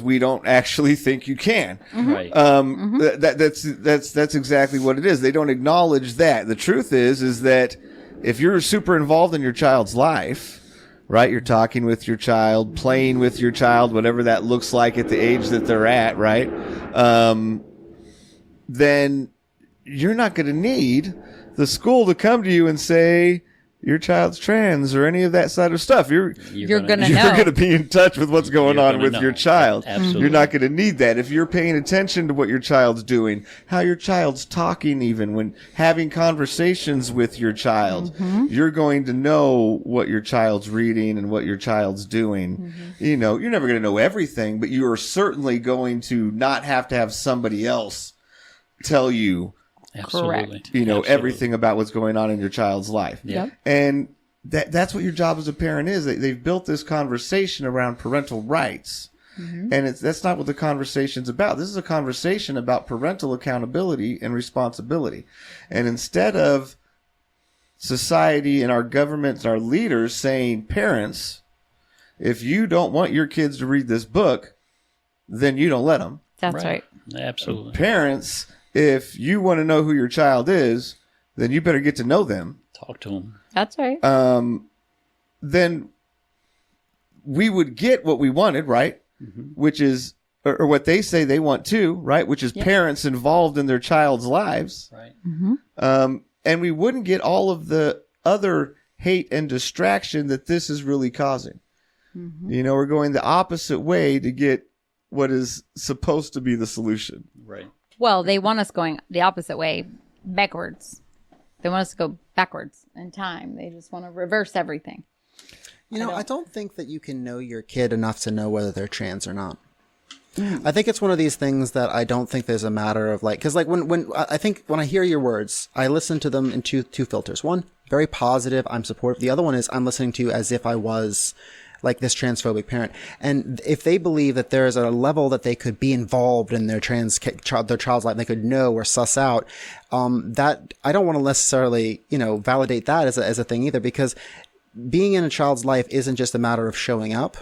we don't actually think you can. Right. That's exactly what it is. They don't acknowledge that. The truth is that if you're super involved in your child's life, right? You're talking with your child, playing with your child, whatever that looks like at the age that they're at, right? Then you're not going to need the school to come to you and say your child's trans or any of that side of stuff. You're going to be in touch with what's going on with your child. Absolutely. You're not going to need that. If you're paying attention to what your child's doing, how your child's talking, even when having conversations with your child, you're going to know what your child's reading and what your child's doing. You know, you're never going to know everything, but you are certainly going to not have to have somebody else tell you, Absolutely. you know, Absolutely. everything about what's going on in your child's life. Yep. And that's what your job as a parent is. They've built this conversation around parental rights. And that's not what the conversation's about. This is a conversation about parental accountability and responsibility. And instead of society and our governments, our leaders saying, parents, if you don't want your kids to read this book, then you don't let them. That's right. Absolutely. Parents, if you want to know who your child is, then you better get to know them. Talk to them. That's right. Then we would get what we wanted, right? Which is, or what they say they want too, right? Which is parents involved in their child's lives. Right. And we wouldn't get all of the other hate and distraction that this is really causing. You know, we're going the opposite way to get what is supposed to be the solution. Right. Well, they want us going the opposite way, backwards. They want us to go backwards in time. They just want to reverse everything. You know, I don't think that you can know your kid enough to know whether they're trans or not. I think it's one of these things that I don't think there's a matter of like, because like when I think when I hear your words, I listen to them in two filters. One, very positive, I'm supportive. The other one is I'm listening to as if I was like this transphobic parent. And if they believe that there is a level that they could be involved in their their child's life, and they could know or suss out, that I don't want to necessarily, you know, validate that as a thing either, because being in a child's life isn't just a matter of showing up.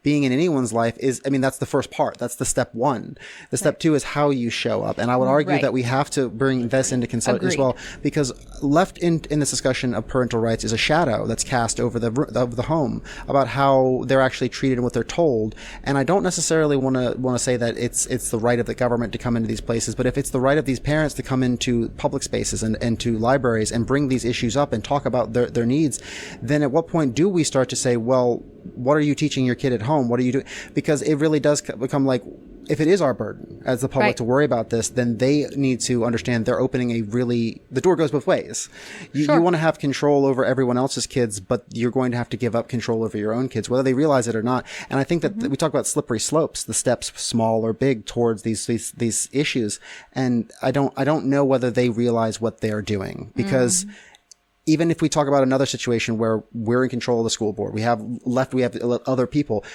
Being in anyone's life is, I mean, that's the first part. That's the step one. The step two is how you show up. And I would argue that we have to bring this into consideration as well, because left in this discussion of parental rights is a shadow that's cast over the home about how they're actually treated and what they're told. And I don't necessarily want to say that it's the right of the government to come into these places, but if it's the right of these parents to come into public spaces and to libraries and bring these issues up and talk about their needs, then at what point do we start to say, well, what are you teaching your kid at home? What are you doing? Because it really does become like, if it is our burden as the public to worry about this, then they need to understand they're opening the door goes both ways. You want to have control over everyone else's kids, but you're going to have to give up control over your own kids, whether they realize it or not. And I think that we talk about slippery slopes, the steps, small or big, towards these issues. And I don't know whether they realize what they're doing, because even if we talk about another situation where we're in control of the school board, we have other people.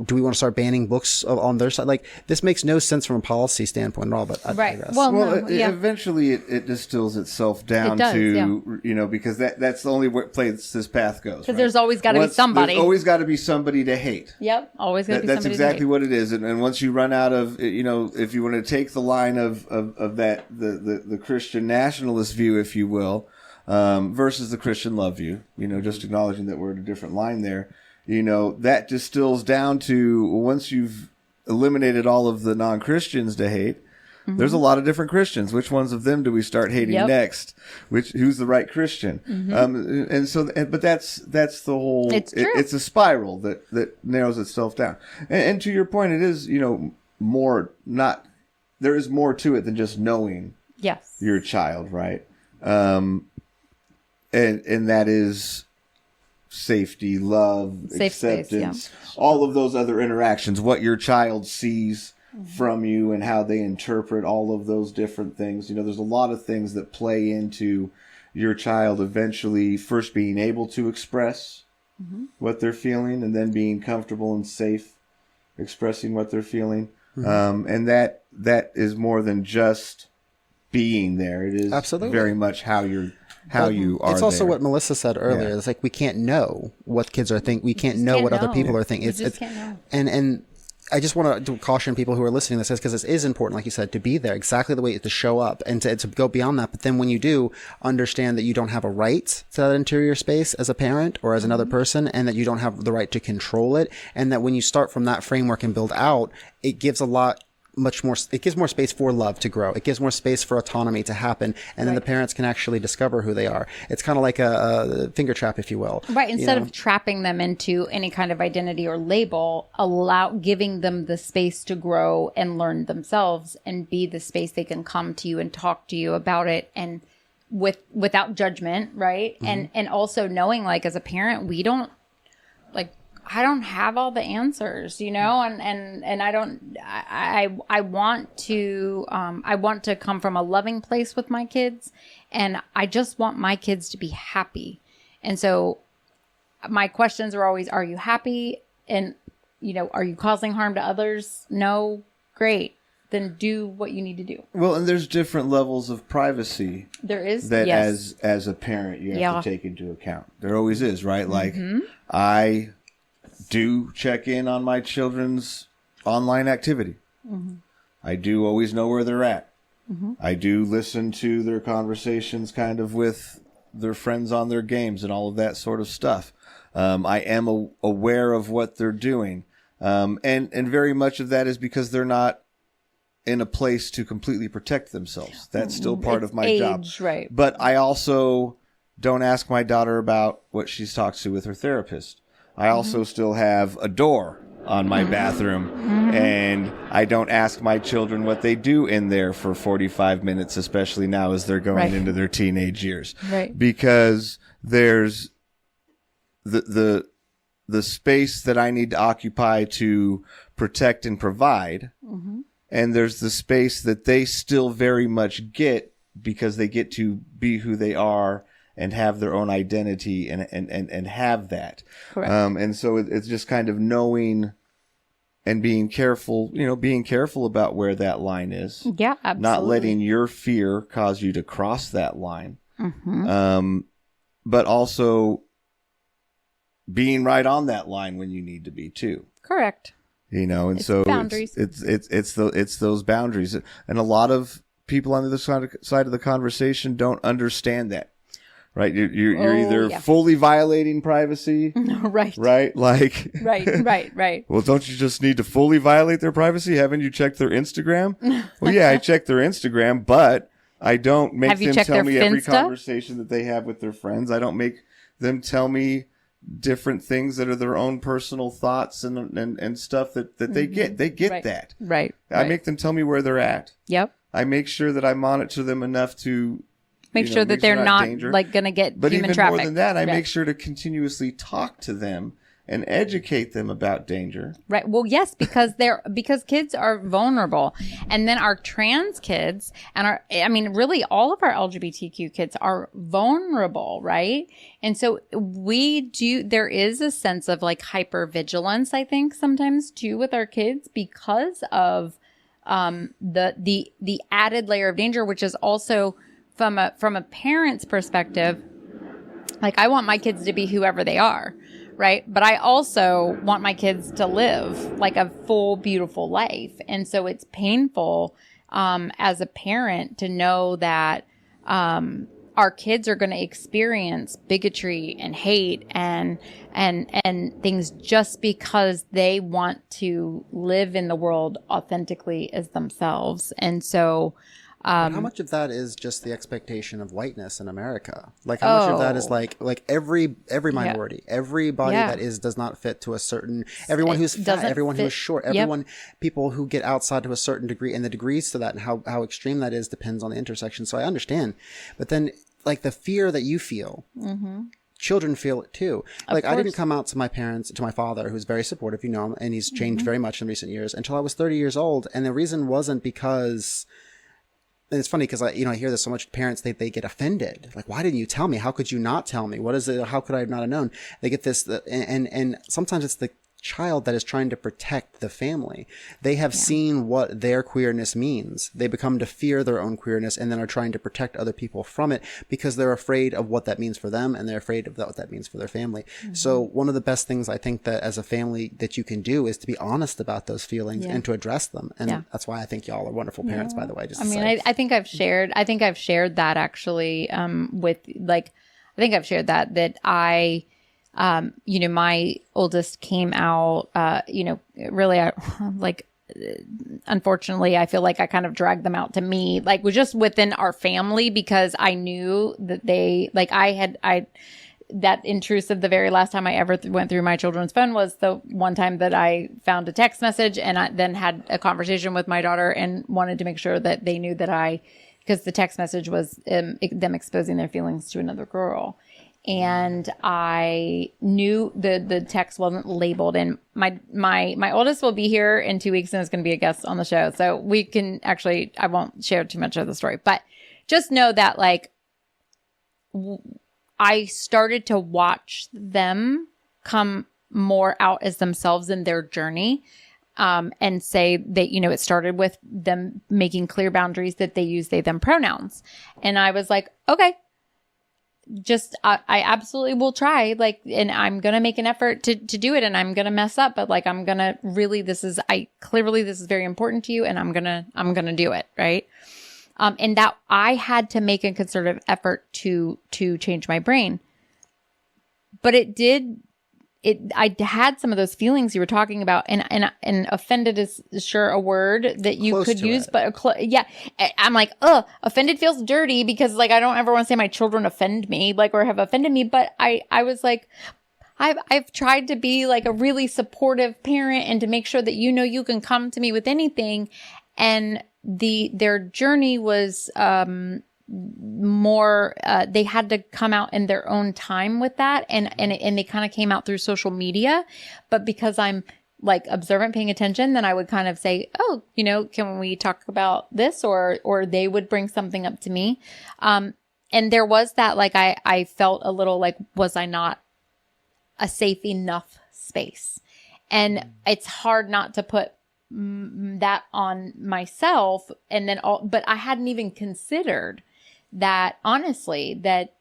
Do we want to start banning books on their side? Like, this makes no sense from a policy standpoint at all. But I guess. Eventually it distills itself down to you know, because that's the only place this path goes. Because there's always got to be somebody. There's always got to be somebody to hate. Yep, always got to be somebody. That's exactly what it is. And once you run out of, you know, if you want to take the line of that the Christian nationalist view, if you will, versus the Christian love view, you know, just acknowledging that we're at a different line there. You know, that distills down to, once you've eliminated all of the non-Christians to hate, There's a lot of different Christians. Which ones of them do we start hating next? Who's the right Christian? But that's the whole. It's a spiral that narrows itself down. And to your point, it is more not. There is more to it than just knowing your child, right? And that is safety, love, acceptance, all of those other interactions, what your child sees from you and how they interpret all of those different things. There's a lot of things that play into your child eventually first being able to express what they're feeling and then being comfortable and safe expressing what they're feeling. And that is more than just being there. It is absolutely very much how you are. It's also there. what Melissa said earlier. Yeah. It's like we can't know what kids are thinking. We can't know what other people are thinking. And I just want to caution people who are listening to this because this is important, like you said, to be there exactly the way to show up and to go beyond that. But then when you do, understand that you don't have a right to that interior space as a parent or as another person, and that you don't have the right to control it. And that when you start from that framework and build out, it gives it gives more space for love to grow. It gives more space for autonomy to happen. And then the parents can actually discover who they are. It's kind of like a finger trap, if you will. Right. Instead of trapping them into any kind of identity or label, giving them the space to grow and learn themselves and be the space they can come to you and talk to you about it and without judgment. Right. And also knowing, like, as a parent, I don't have all the answers, and I want to come from a loving place with my kids, and I just want my kids to be happy. And so my questions are always, are you happy? And, are you causing harm to others? No. Great. Then do what you need to do. Well, and there's different levels of privacy. There is. That as a parent, you have to take into account. There always is, right? Like I do check in on my children's online activity. I do always know where they're at. I do listen to their conversations kind of with their friends on their games and all of that sort of stuff. I am aware of what they're doing. And very much of that is because they're not in a place to completely protect themselves. That's still part of my job. Right. But I also don't ask my daughter about what she's talked to with her therapist. I also still have a door on my bathroom, and I don't ask my children what they do in there for 45 minutes, especially now as they're going into their teenage years. Right. Because there's the space that I need to occupy to protect and provide, and there's the space that they still very much get because they get to be who they are and have their own identity and have that. Correct. And so it's just kind of knowing and being careful about where that line is. Yeah, absolutely. Not letting your fear cause you to cross that line. But also being right on that line when you need to be too. Correct. And it's so boundaries. it's those boundaries. And a lot of people on the other side of the conversation don't understand that. Right, you're either fully violating privacy, right? Like, right. Well, don't you just need to fully violate their privacy? Haven't you checked their Instagram? Well, yeah, I check their Instagram, but I don't make them tell me every conversation that they have with their friends. I don't make them tell me different things that are their own personal thoughts and stuff that they get. They get that. Right. I make them tell me where they're at. Yep. I make sure that I monitor them enough to make sure that they're not like going to get but human even traffic. More than that, I make sure to continuously talk to them and educate them about danger. Right. Well, yes, because kids are vulnerable. And then our trans kids and really all of our LGBTQ kids are vulnerable, right? And so there is a sense of like hypervigilance, I think, sometimes too with our kids because of the added layer of danger, which is also from a parent's perspective, like I want my kids to be whoever they are, right? But I also want my kids to live like a full, beautiful life. And so it's painful as a parent to know that our kids are going to experience bigotry and hate and things just because they want to live in the world authentically as themselves. And so, But how much of that is just the expectation of whiteness in America? Like how much of that is like every minority, everybody that does not fit to a certain, everyone who's fat, everyone who's short, everyone, people who get outside to a certain degree, and the degrees to that and how extreme that is depends on the intersection. So I understand. But then like the fear that you feel, children feel it too. Like I didn't come out to my parents, to my father, who's very supportive, you know, and he's changed very much in recent years, until I was 30 years old. And the reason wasn't because, and it's funny because I hear this so much. Parents, they get offended. Like, why didn't you tell me? How could you not tell me? What is it? How could I not have known? They get this, and sometimes it's the child that is trying to protect the family. They have seen what their queerness means. They become to fear their own queerness and then are trying to protect other people from it because they're afraid of what that means for them and they're afraid of what that means for their family. So one of the best things I think that as a family that you can do is to be honest about those feelings and to address them. And that's why I think y'all are wonderful parents, by the way. I think I've shared that actually, I my oldest came out, unfortunately, I feel like I kind of dragged them out to me, like was just within our family, because I knew that that intrusive, the very last time I ever went through my children's phone was the one time that I found a text message, and I then had a conversation with my daughter and wanted to make sure that they knew that because the text message was them exposing their feelings to another girl. And I knew the text wasn't labeled, and my oldest will be here in 2 weeks and is going to be a guest on the show. So we can actually, I won't share too much of the story, but just know that I started to watch them come more out as themselves in their journey. And say that, it started with them making clear boundaries that they use they, them pronouns. And I was like, okay, I absolutely will try, and I'm going to make an effort to do it, and I'm going to mess up, but I'm going to really, this is very important to you, and I'm going to do it. Right. And that I had to make a concerted effort to change my brain, but I had some of those feelings you were talking about, and offended is sure a word that you Close could to use, it. but I'm like, offended feels dirty because I don't ever want to say my children offend me, or have offended me. But I was like, I've tried to be a really supportive parent and to make sure that, you can come to me with anything. And their journey was, more they had to come out in their own time with that, and they kind of came out through social media, but because I'm observant, paying attention, then I would kind of say, can we talk about this, or they would bring something up to me, and there was that I felt a little was I not a safe enough space, and it's hard not to put that on myself, and then but I hadn't even considered that, honestly, that,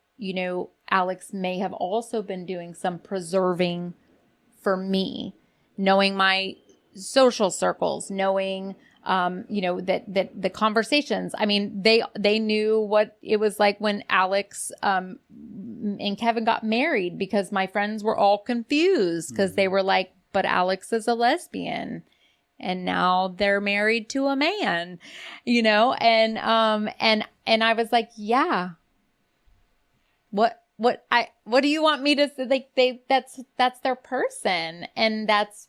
Alex may have also been doing some preserving for me, knowing my social circles, knowing, that the conversations, I mean, they knew what it was like when Alex, and Kevin got married, because my friends were all confused because they were like, but Alex is a lesbian. And now they're married to a man, and I was like, yeah, what do you want me to say? That's their person. And that's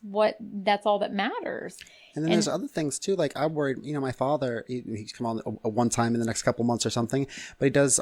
all that matters. And then there's other things too. I worried, my father, he's come on one time in the next couple months or something, but he does,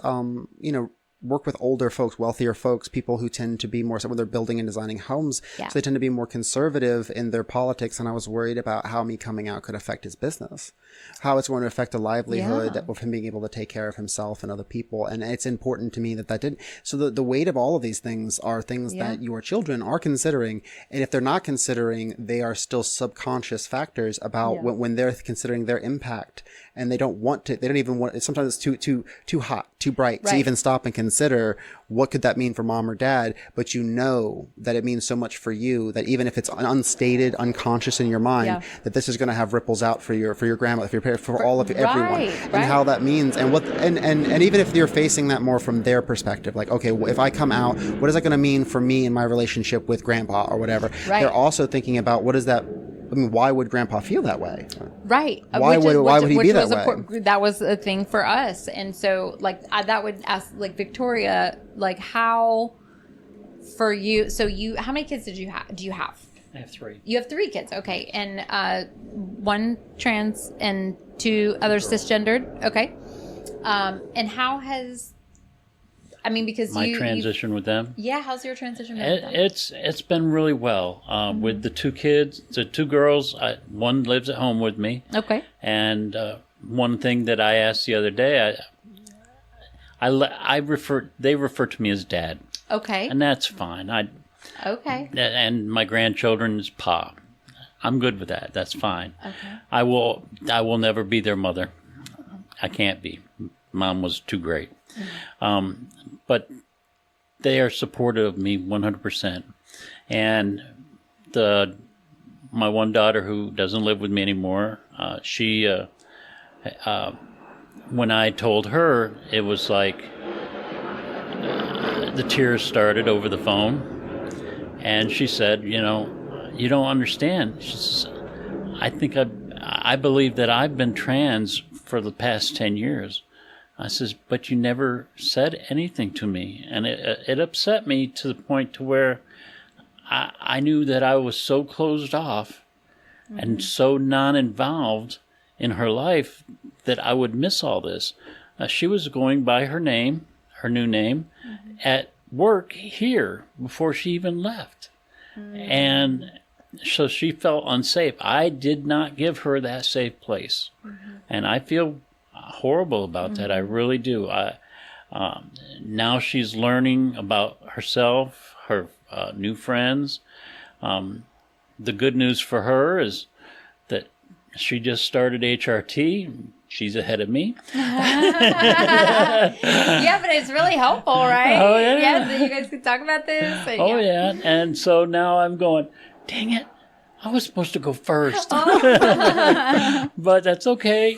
work with older folks, wealthier folks, people who tend to be more, when they're building and designing homes. Yeah. So they tend to be more conservative in their politics. And I was worried about how me coming out could affect his business, how it's going to affect the livelihood of him being able to take care of himself and other people. And it's important to me that didn't. So the weight of all of these things are things that your children are considering. And if they're not considering, they are still subconscious factors about when they're considering their impact, and they don't want to, they don't even want, sometimes it's too hot, too bright to even stop and consider. consider what could that mean for mom or dad, but you know that it means so much for you that even if it's unstated, unconscious in your mind, that this is going to have ripples out for your grandma, for your parents, for all of everyone, and how that means, and what, and even if you're facing that more from their perspective, like, okay, well, if I come out, what is that going to mean for me in my relationship with grandpa or whatever? They're also thinking about what is that. I mean, why would grandpa feel that way? Right. Why would he be that way? That was a thing for us. And so, like, that would ask, like, Victoria, like, how, for you, so how many kids do you have? I have 3. You have 3 kids. Okay. And 1 trans and 2 others cisgendered. Okay. And how has, I mean, because my transition with them. Yeah, how's your transition with them? It's been really well. With the 2 kids, the 2 girls. One lives at home with me. Okay. And one thing that I asked the other day, they refer to me as Dad. Okay. And that's fine. Okay. And my grandchildren is Pa. I'm good with that. That's fine. Okay. I will never be their mother. I can't be. Mom was too great. But they are supportive of me 100%. And my one daughter who doesn't live with me anymore, she, when I told her, it was like the tears started over the phone. And she said, you don't understand. She says, I believe that I've been trans for the past 10 years. I says, but you never said anything to me. And it upset me to the point to where I knew that I was so closed off and so non-involved in her life that I would miss all this. She was going by her name, her new name, at work here before she even left. And so she felt unsafe. I did not give her that safe place. And I feel horrible about that. I really do. Now she's learning about herself, her new friends. The good news for her is that she just started HRT. She's ahead of me. Yeah, but it's really helpful, right? Oh, yeah. Yeah, so you guys can talk about this. And, oh, yeah. And so now I'm going, dang it, I was supposed to go first. But that's okay.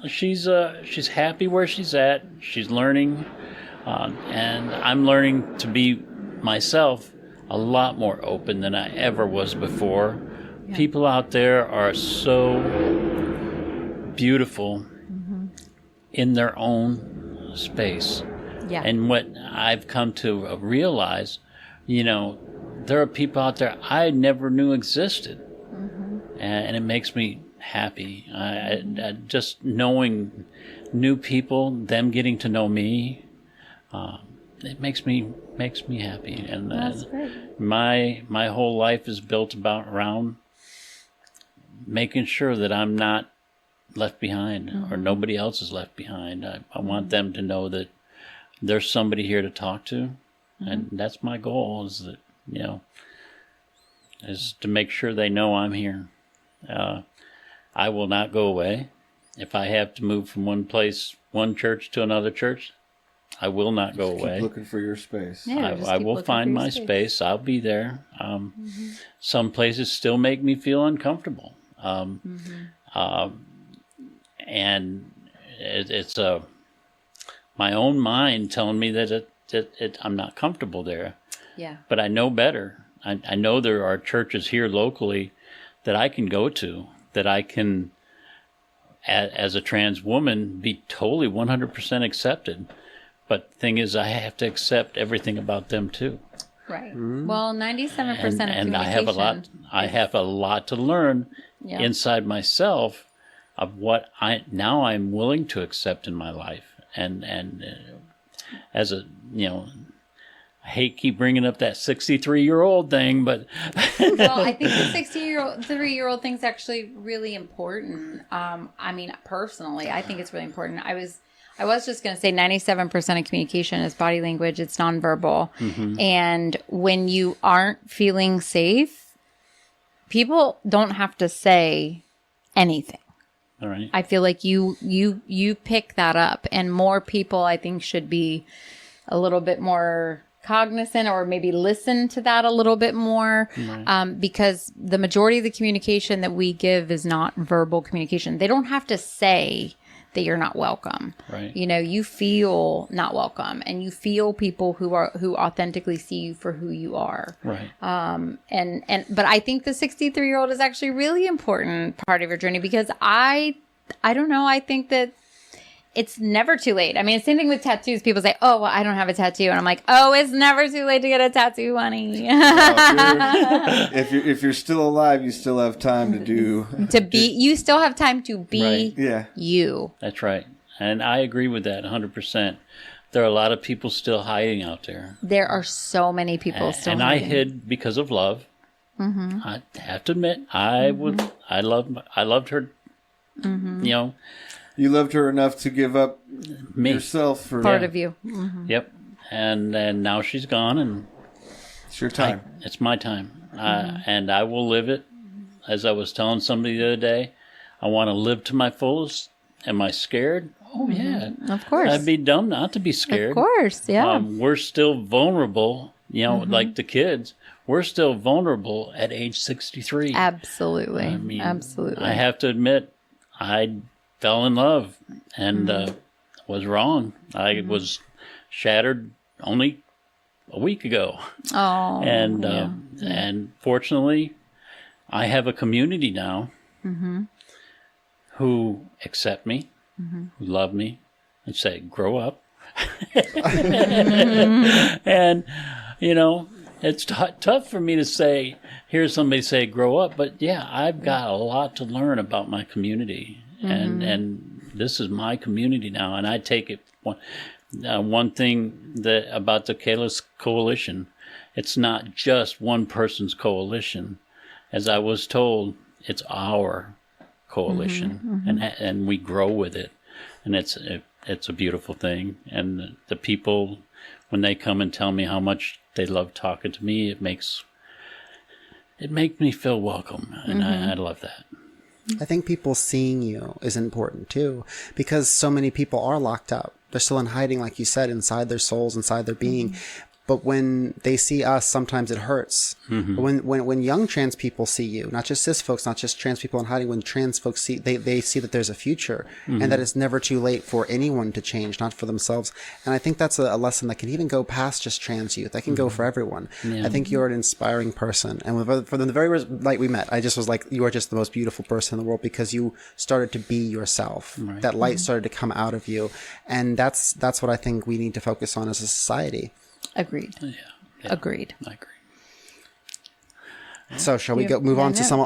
She's happy where she's at. She's learning, and I'm learning to be myself a lot more open than I ever was before. Yeah. People out there are so beautiful in their own space. Yeah. And what I've come to realize, there are people out there I never knew existed, and it makes me happy. I just knowing new people, them getting to know me, it makes me happy. And that's great. My whole life is built around making sure that I'm not left behind or nobody else is left behind. I want them to know that there's somebody here to talk to, and that's my goal. Is that is to make sure they know I'm here. I will not go away. If I have to move from one church to another church, I will not go away. Keep looking for your space. Yeah, I will find my space. I'll be there. Some places still make me feel uncomfortable. And it's my own mind telling me that I'm not comfortable there. Yeah. But I know better. I know there are churches here locally that I can go to, that I can, as a trans woman, be totally 100% accepted. But the thing is, I have to accept everything about them too. Right. Well, 97% of communication. And I have a lot to learn inside myself of what I'm willing to accept in my life. And as a, I hate keep bringing up that 63-year-old thing, but well, I think the 63-year-old thing's actually really important. I mean, personally, I think it's really important. I was just going to say 97% of communication is body language. It's nonverbal. And when you aren't feeling safe, people don't have to say anything. All right. I feel like you pick that up, and more people, I think, should be a little bit more cognizant, or maybe listen to that a little bit more, because the majority of the communication that we give is not verbal communication. They don't have to say that you're not welcome. Right. You know, you feel not welcome, and you feel people who authentically see you for who you are. Right. But I think the 63-year-old is actually a really important part of your journey, because I don't know, I think that it's never too late. I mean, it's the same thing with tattoos. People say, oh, well, I don't have a tattoo. And I'm like, oh, it's never too late to get a tattoo, honey. If you're still alive, you still have time to do... You still have time to be you. That's right. And I agree with that 100%. There are a lot of people still hiding out there. There are so many people still hiding. And I hid because of love. Mm-hmm. I have to admit, I loved her, you know. You loved her enough to give up yourself for part of you. Mm-hmm. Yep. And now she's gone, and it's your time. It's my time. And I will live it. As I was telling somebody the other day, I want to live to my fullest. Am I scared? Oh, yeah. Of course. I'd be dumb not to be scared. Of course, yeah. We're still vulnerable, you know, like the kids. We're still vulnerable at age 63. Absolutely. I mean, absolutely. I have to admit, I fell in love and was wrong. I was shattered only a week ago. Oh, and fortunately, I have a community now who accept me, who love me, and say, grow up. And, you know, it's tough for me to say, hear somebody say, grow up. But yeah, I've got a lot to learn about my community. And this is my community now, and I take it one thing about the Calos Coalition. It's not just one person's coalition, as I was told. It's our coalition, and we grow with it, and it's a beautiful thing. And the people, when they come and tell me how much they love talking to me, it makes me feel welcome, and I love that. I think people seeing you is important too, because so many people are locked up. They're still in hiding, like you said, inside their souls, inside their being. But when they see us, sometimes it hurts. When young trans people see you, not just cis folks, not just trans people in hiding, when trans folks see, they see that there's a future and that it's never too late for anyone to change, not for themselves. And I think that's a lesson that can even go past just trans youth. That can go for everyone. Yeah. I think you're an inspiring person. And from the very night we met, I just was like, you are just the most beautiful person in the world, because you started to be yourself. Right. That light started to come out of you. And that's what I think we need to focus on as a society. Agreed. Yeah. Agreed. I agree. So shall we move on to some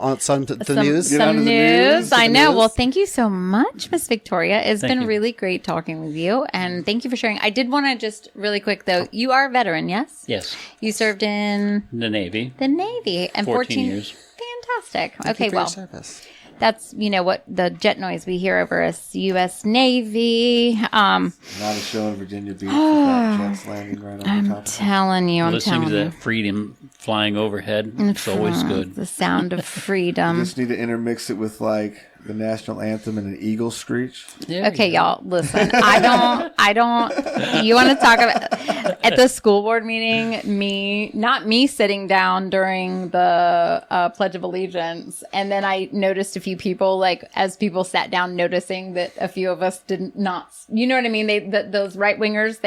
news? Some news. I know. Well, thank you so much, Miss Victoria. It's been really great talking with you, and thank you for sharing. I did want to just really quick though. You are a veteran, yes? Yes. You served in the Navy. And 14 years. Fantastic. Thank you for your service. That's, what the jet noise we hear over us, U.S. Navy. Not a show in Virginia Beach without jets landing right on top. I'm telling you. Listening to that freedom flying overhead, it's always good. The sound of freedom. You just need to intermix it with like the national anthem and an eagle screech. Yeah, okay, y'all, listen. I don't. You want to talk about at the school board meeting? Not me sitting down during the Pledge of Allegiance, and then I noticed a few people, like as people sat down, noticing that a few of us did not. You know what I mean? Those right wingers,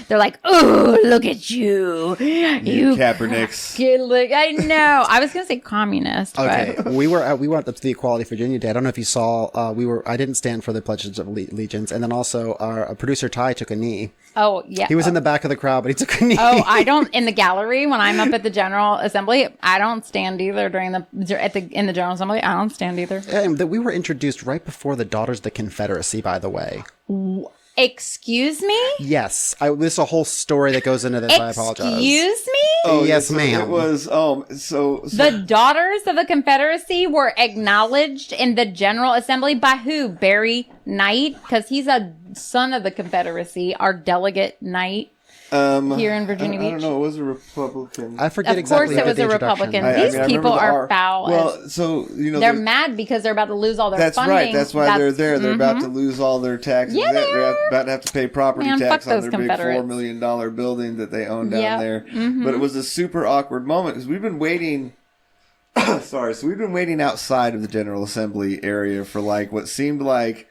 they're like, oh, look at you, you Kaepernicks. I know. I was gonna say communist. Okay, but. we went up to the Equality Virginia Day. I don't know if you saw. I didn't stand for the Pledge of Allegiance, and then also our producer Ty took a knee. Oh yeah, he was in the back of the crowd, but he took a knee. Oh, I don't in the gallery when I'm up at the General Assembly. I don't stand either in the General Assembly. I don't stand either. And we were introduced right before the Daughters of the Confederacy, by the way. Excuse me? Yes. There's a whole story that goes into this. I apologize. Excuse me? Oh, yes, ma'am. It was, so... The Daughters of the Confederacy were acknowledged in the General Assembly by who? Barry Knight? Because he's a son of the Confederacy, our delegate Knight. here in Virginia I don't Beach? know. It was a Republican. I forget Of exactly. course, it who was did a the introduction. Republican. These I people remember the are art. foul. Well, so they're mad because they're about to lose all their That's funding. right. That's why they're there. They're about to lose all their taxes. Yeah, they They're are. about to have to pay property Man, tax fuck on those their big Confederates. $4 million building that they own down Yep. there. Mm-hmm. But it was a super awkward moment because we've been waiting. Sorry. So we've been waiting outside of the General Assembly area for like what seemed like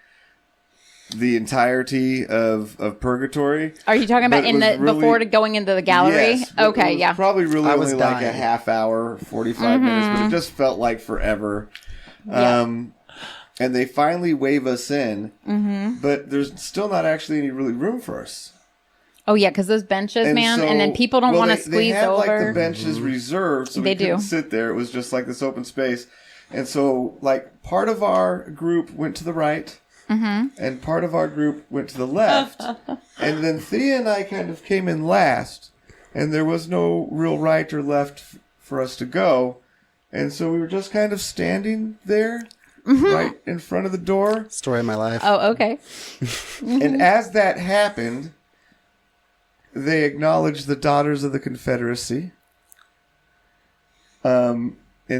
the entirety of purgatory. Are you talking about But it was really- before going into the gallery? Yes, but it Okay, was yeah. Probably really I was only like a dying. half hour, 45 minutes, but it just felt like forever. Yeah. And they finally wave us in, but there's still not actually any really room for us. Oh yeah, because those benches, man, and then people don't want to squeeze they had, over. like the benches reserved, so They we couldn't do. sit there. It was just like this open space, and so like part of our group went to the right, and part of our group went to the left, and then Thea and I kind of came in last, and there was no real right or left for us to go, and so we were just kind of standing there. Right in front of the door. Story of my life. Oh, okay. And as that happened, they acknowledged the Daughters of the Confederacy in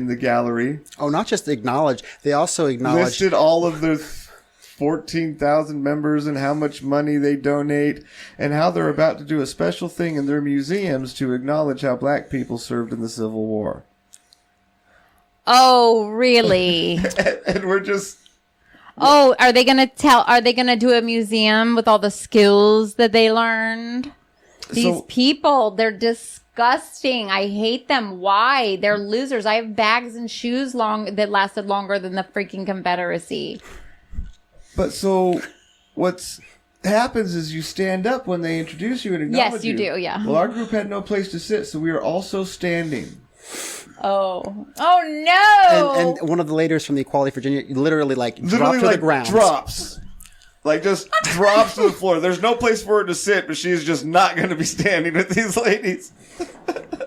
the gallery. Oh, not just acknowledge. They also acknowledged. Listed all of their 14,000 members and how much money they donate and how they're about to do a special thing in their museums to acknowledge how black people served in the Civil War. Oh, really? And we're just... Oh, are they gonna do a museum with all the skills that they learned? These people, they're disgusting. I hate them. Why? They're losers. I have bags and shoes that lasted longer than the freaking Confederacy. But so what's happens is you stand up when they introduce you and acknowledge Yes, you do, yeah. Well, our group had no place to sit, so we were also standing. Oh no! And one of the leaders from the Equality Virginia literally dropped to the ground. Drops. Like, just drops to the floor. There's no place for her to sit, but she's just not going to be standing with these ladies.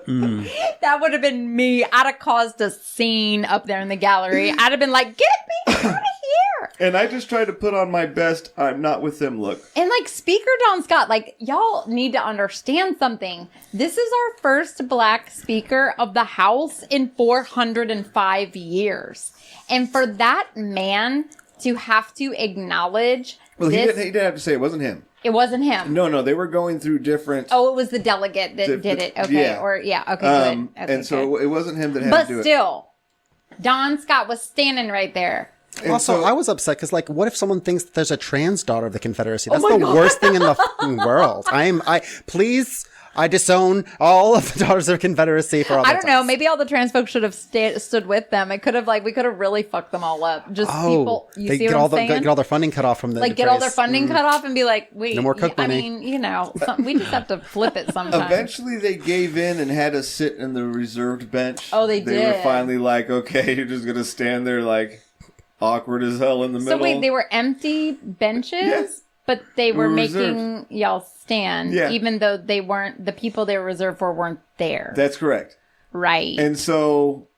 That would have been me. I'd have caused a scene up there in the gallery. I'd have been like, get me out of here. And I just tried to put on my best I'm not with them look. And like Speaker Don Scott, like y'all need to understand something. This is our first black Speaker of the House in 405 years. And for that man to have to acknowledge Well, he this, didn't have to say it wasn't him. it wasn't him. No, they were going through different... Oh, it was the delegate that did it. Okay. yeah. Okay, good. Okay, and so good. it wasn't him that had But to do it. still, Don Scott was standing right there. And Also, so- I was upset because, what if someone thinks that there's a trans daughter of the Confederacy? That's the worst thing in the fucking world. I disown all of the Daughters of the Confederacy for all I that don't know. time. Maybe all the trans folks should have stood with them. It could have we could have really fucked them all up. Just people. You they see get what all I'm saying? get all their funding cut off from the Get all their phrase. funding cut off and be like, wait, No more cook I money. mean, we just have to flip it sometimes. Eventually, they gave in and had us sit in the reserved bench. Oh, they They were did. finally like, okay, you're just going to stand there awkward as hell in the middle. So wait, they were empty benches, Yeah. but they were Were making y'all stand, Yeah. even though they weren't, the people they were reserved for weren't there. That's correct. Right. And so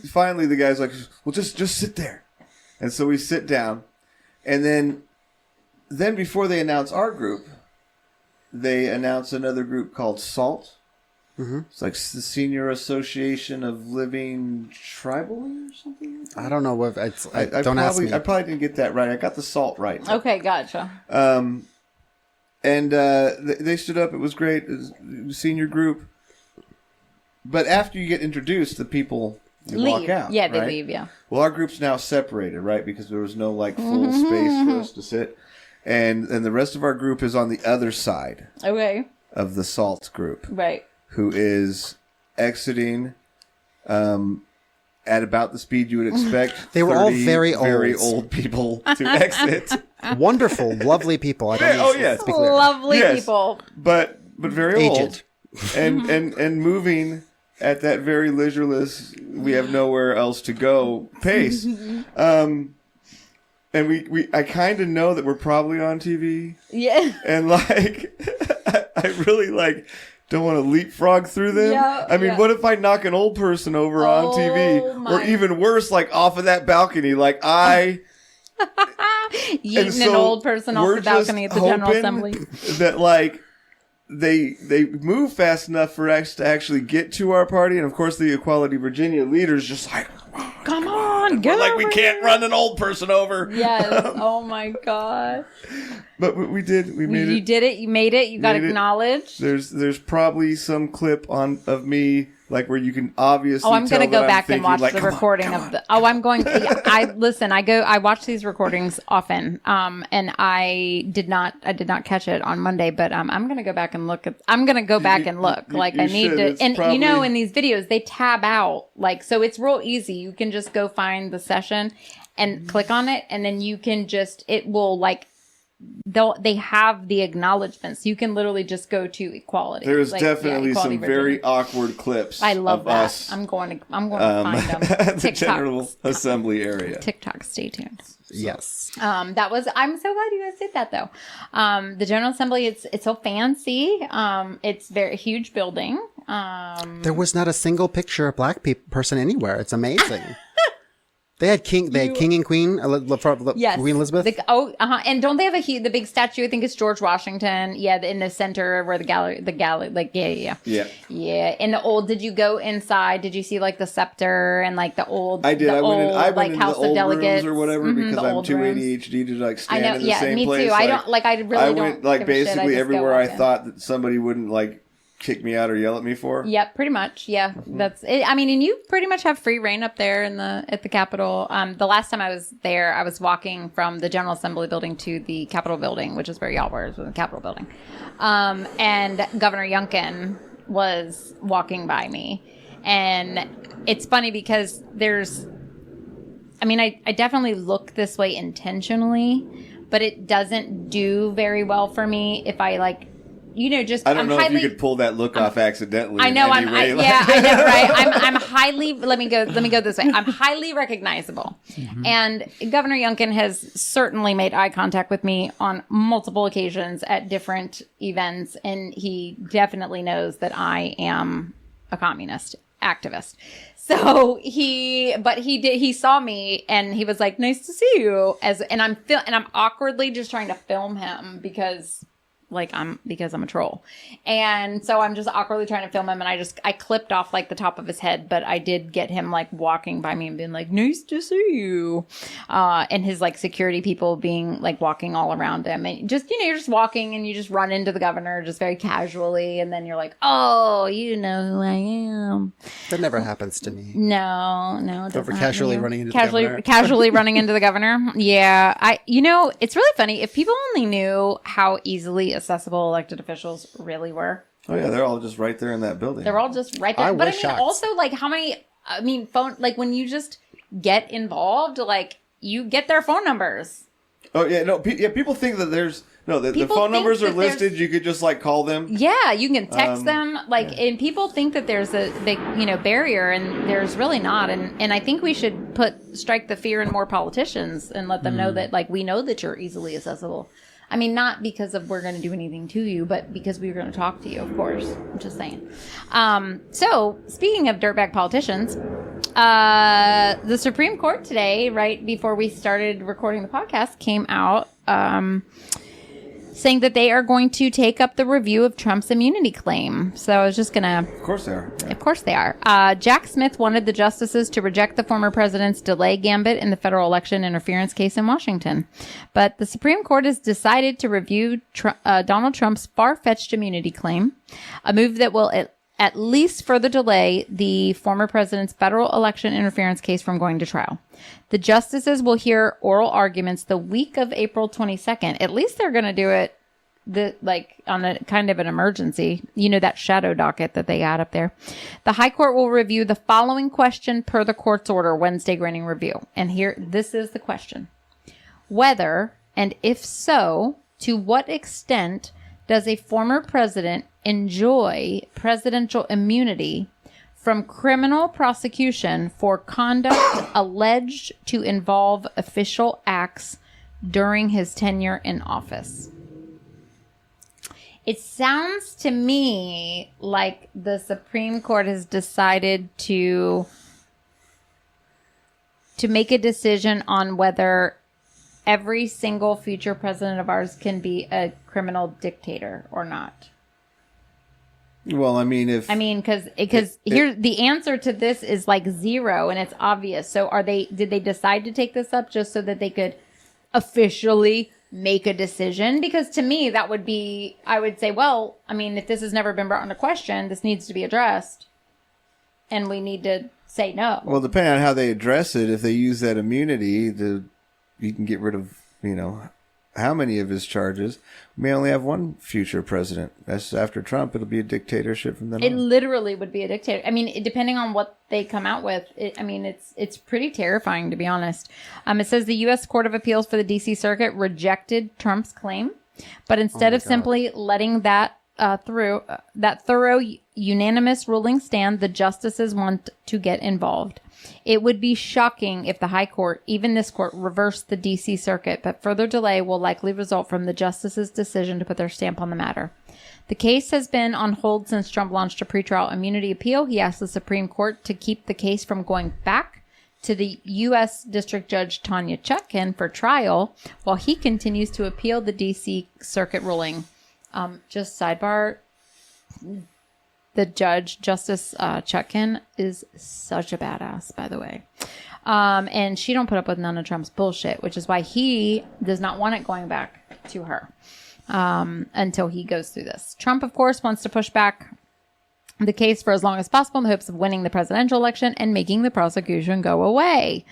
finally the guy's like, well, just sit there. And so we sit down. And then before they announce our group, they announce another group called SALT. Mm-hmm. It's like the Senior Association of Living Tribally or something. I don't know what it's. Don't ask me. I probably didn't get that right. I got the SALT right. Okay, gotcha. And they stood up. It was great. It was a senior group. But after you get introduced, the people walk out. Yeah, they right? leave, yeah. Well, our group's now separated, right? Because there was no full space for us to sit. And the rest of our group is on the other side Okay. of the SALT group, Right. who is exiting at about the speed you would expect. They were all 30 very old people to exit. Wonderful, lovely people. I don't Yeah, oh, yes. to be clear. Lovely Yes. people. But very Aged. old. And moving at that very leisureless, we have nowhere else to go pace. And I kind of know that we're probably on TV. Yeah. And I really don't want to leapfrog through them. Yeah, I mean, yeah. what if I knock an old person over on TV? Or my. even worse, off of that balcony, Yeeting And an so old person off we're the balcony at just the General hoping Assembly. that they move fast enough for us to actually get to our party, and of course the Equality Virginia leader's just like, come on, get like over we can't here. run an old person over. Yes. Oh my god. But we did. We made it. You did it. You made it. You got Made it. acknowledged. There's probably some clip of me like where you can obviously. Oh, I'm going to go back and thinking, watch like, the "Come on, recording come of on." the. Oh, I'm going. I watch these recordings often. And I did not catch it on Monday, but I'm going to go back and look at. I'm going to go back and look. Like I need should. to. It's And probably- you know, in these videos, they tab out so it's real easy. You can just go find the session and click on it, and then you can it will they have the acknowledgments. You can literally just go to equality. There's Equality definitely some Virginia. very awkward clips. I love of that. us, I'm going to find them. at the TikTok. General Assembly area. TikTok, stay tuned. Yes. I'm so glad you guys did that though. The General Assembly, it's so fancy. It's very huge building. There was not a single picture of black person anywhere. It's amazing. They had king and queen, Yes. Queen Elizabeth. And don't they have the big statue? I think it's George Washington. Yeah, in the center where the gallery, yeah. And the old. Did you go inside? Did you see the scepter and the old? I did. I went into House the old of Delegates rooms or whatever because the I'm old too rooms. ADHD to I stand know. in the Yeah, same me place. too. I don't I really I don't. went give a shit. I basically just go everywhere I walk in. thought that somebody wouldn't kick me out or yell at me for. Yep, pretty much. Yeah, that's it. I mean, and you pretty much have free reign up there at the Capitol. The last time I was there, I was walking from the General Assembly building to the Capitol building, which is where y'all were, the Capitol building. And Governor Youngkin was walking by me, and it's funny because I definitely look this way intentionally, but it doesn't do very well for me if I I don't know if you could pull that look off accidentally. I know. in any way. I know, right? I'm highly. Let me go this way. I'm highly recognizable, and Governor Youngkin has certainly made eye contact with me on multiple occasions at different events, and he definitely knows that I am a communist activist. So he saw me and he was like, "Nice to see you." And I'm awkwardly just trying to film him because I'm a troll. And so I'm just awkwardly trying to film him, and I clipped off the top of his head, but I did get him walking by me and being "Nice to see you." And his security people being walking all around him, and just, you're just walking and you just run into the governor just very casually, and then you're like, "Oh, you know who I am." That never happens to me. No, it doesn't Over happen casually to you. running into the governor. Casually running into the governor. Yeah. It's really funny. If people only knew how easily accessible elected officials really were. Oh yeah, they're all just right there in that building. They're all just right there. I But was shocked. also how many, phone, when you just get involved, you get their phone numbers. Oh yeah, no, people think that the People phone think numbers are that there's- listed. You could just call them. Yeah, you can text them. And people think that there's a big, barrier, and there's really not. And I think we should strike the fear in more politicians and let them know that, we know that you're easily accessible. I mean, not because of we're going to do anything to you, but because we were going to talk to you, of course. I'm just saying. So, speaking of dirtbag politicians, the Supreme Court today, right before we started recording the podcast, came out saying that they are going to take up the review of Trump's immunity claim. So I was just going to... Of course they are. Yeah. Of course they are. Jack Smith wanted the justices to reject the former president's delay gambit in the federal election interference case in Washington. But the Supreme Court has decided to review Donald Trump's far-fetched immunity claim, a move that will at least further delay the former president's federal election interference case from going to trial. The justices will hear oral arguments the week of April 22nd. At least they're going to do it on a kind of an emergency, that shadow docket that they got up there. The High Court will review the following question per the court's order, Wednesday granting review. And this is the question. Whether, and if so, to what extent does a former president enjoy presidential immunity from criminal prosecution for conduct alleged to involve official acts during his tenure in office? It sounds to me like the Supreme Court has decided to make a decision on whether every single future president of ours can be a criminal dictator or not. Well, I mean, because here the answer to this is like 0, and it's obvious. So did they decide to take this up just so that they could officially make a decision? Because to me, that would be, I would say, well, I mean, if this has never been brought into question, this needs to be addressed, and we need to say no. Well, depending on how they address it, if they use that immunity, you can get rid of, how many of his charges. We may only have one future president. That's after Trump. It'll be a dictatorship from then on. It literally would be a dictator. I mean, depending on what they come out with, it's pretty terrifying, to be honest. It says the U.S. Court of Appeals for the D.C. Circuit rejected Trump's claim, but instead of simply letting that thorough unanimous ruling stand, the justices want to get involved. It would be shocking if the High Court, even this court, reversed the D.C. Circuit, but further delay will likely result from the justices' decision to put their stamp on the matter. The case has been on hold since Trump launched a pretrial immunity appeal. He asked the Supreme Court to keep the case from going back to the U.S. District Judge Tanya Chutkan for trial while he continues to appeal the D.C. Circuit ruling. Just sidebar, the judge, Justice Chutkan, is such a badass, by the way. And she don't put up with none of Trump's bullshit, which is why he does not want it going back to her until he goes through this. Trump, of course, wants to push back the case for as long as possible in the hopes of winning the presidential election and making the prosecution go away.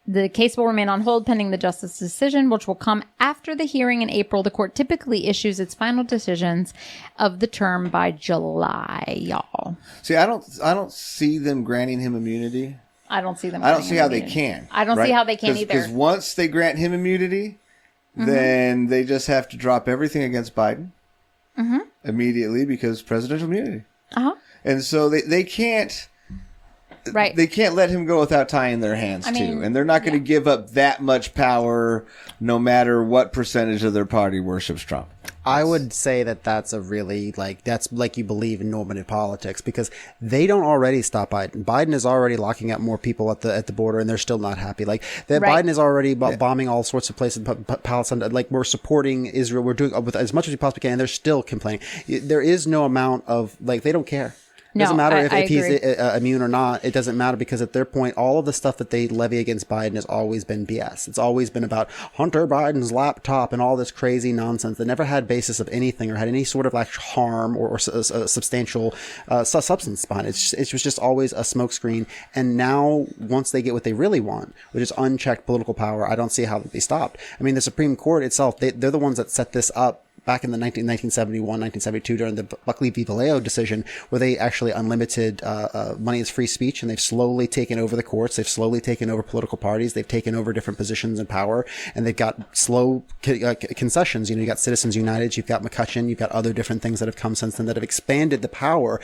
The case will remain on hold pending the justice's decision, which will come after the hearing in April. The court typically issues its final decisions of the term by July, y'all. See, I don't see them granting him immunity. I don't see them. I don't see how they can. I don't see how they can either. Because once they grant him immunity, then they just have to drop everything against Biden immediately because presidential immunity. And so they can't. Right. They can't let him go without tying their hands too. And they're not going to give up that much power no matter what percentage of their party worships Trump. I would say that that's a really, that's like you believe in normative politics because they don't already stop Biden. Biden is already locking up more people at the border and they're still not happy. Biden is already bombing all sorts of places, Palestine. We're supporting Israel. We're doing with as much as we possibly can and they're still complaining. There is no amount of, they don't care. It doesn't matter if he's immune or not. It doesn't matter because at their point, all of the stuff that they levy against Biden has always been BS. It's always been about Hunter Biden's laptop and all this crazy nonsense that never had basis of anything or had any sort of harm or substantial substance behind it. It was just always a smokescreen. And now, once they get what they really want, which is unchecked political power, I don't see how they'll be stopped. I mean, the Supreme Court itself, they're the ones that set this up back in the 1971, 1972 during the Buckley v. Valeo decision where they actually unlimited money as free speech and they've slowly taken over the courts. They've slowly taken over political parties. They've taken over different positions in power and they've got slow concessions. You got Citizens United, you've got McCutcheon, you've got other different things that have come since then that have expanded the power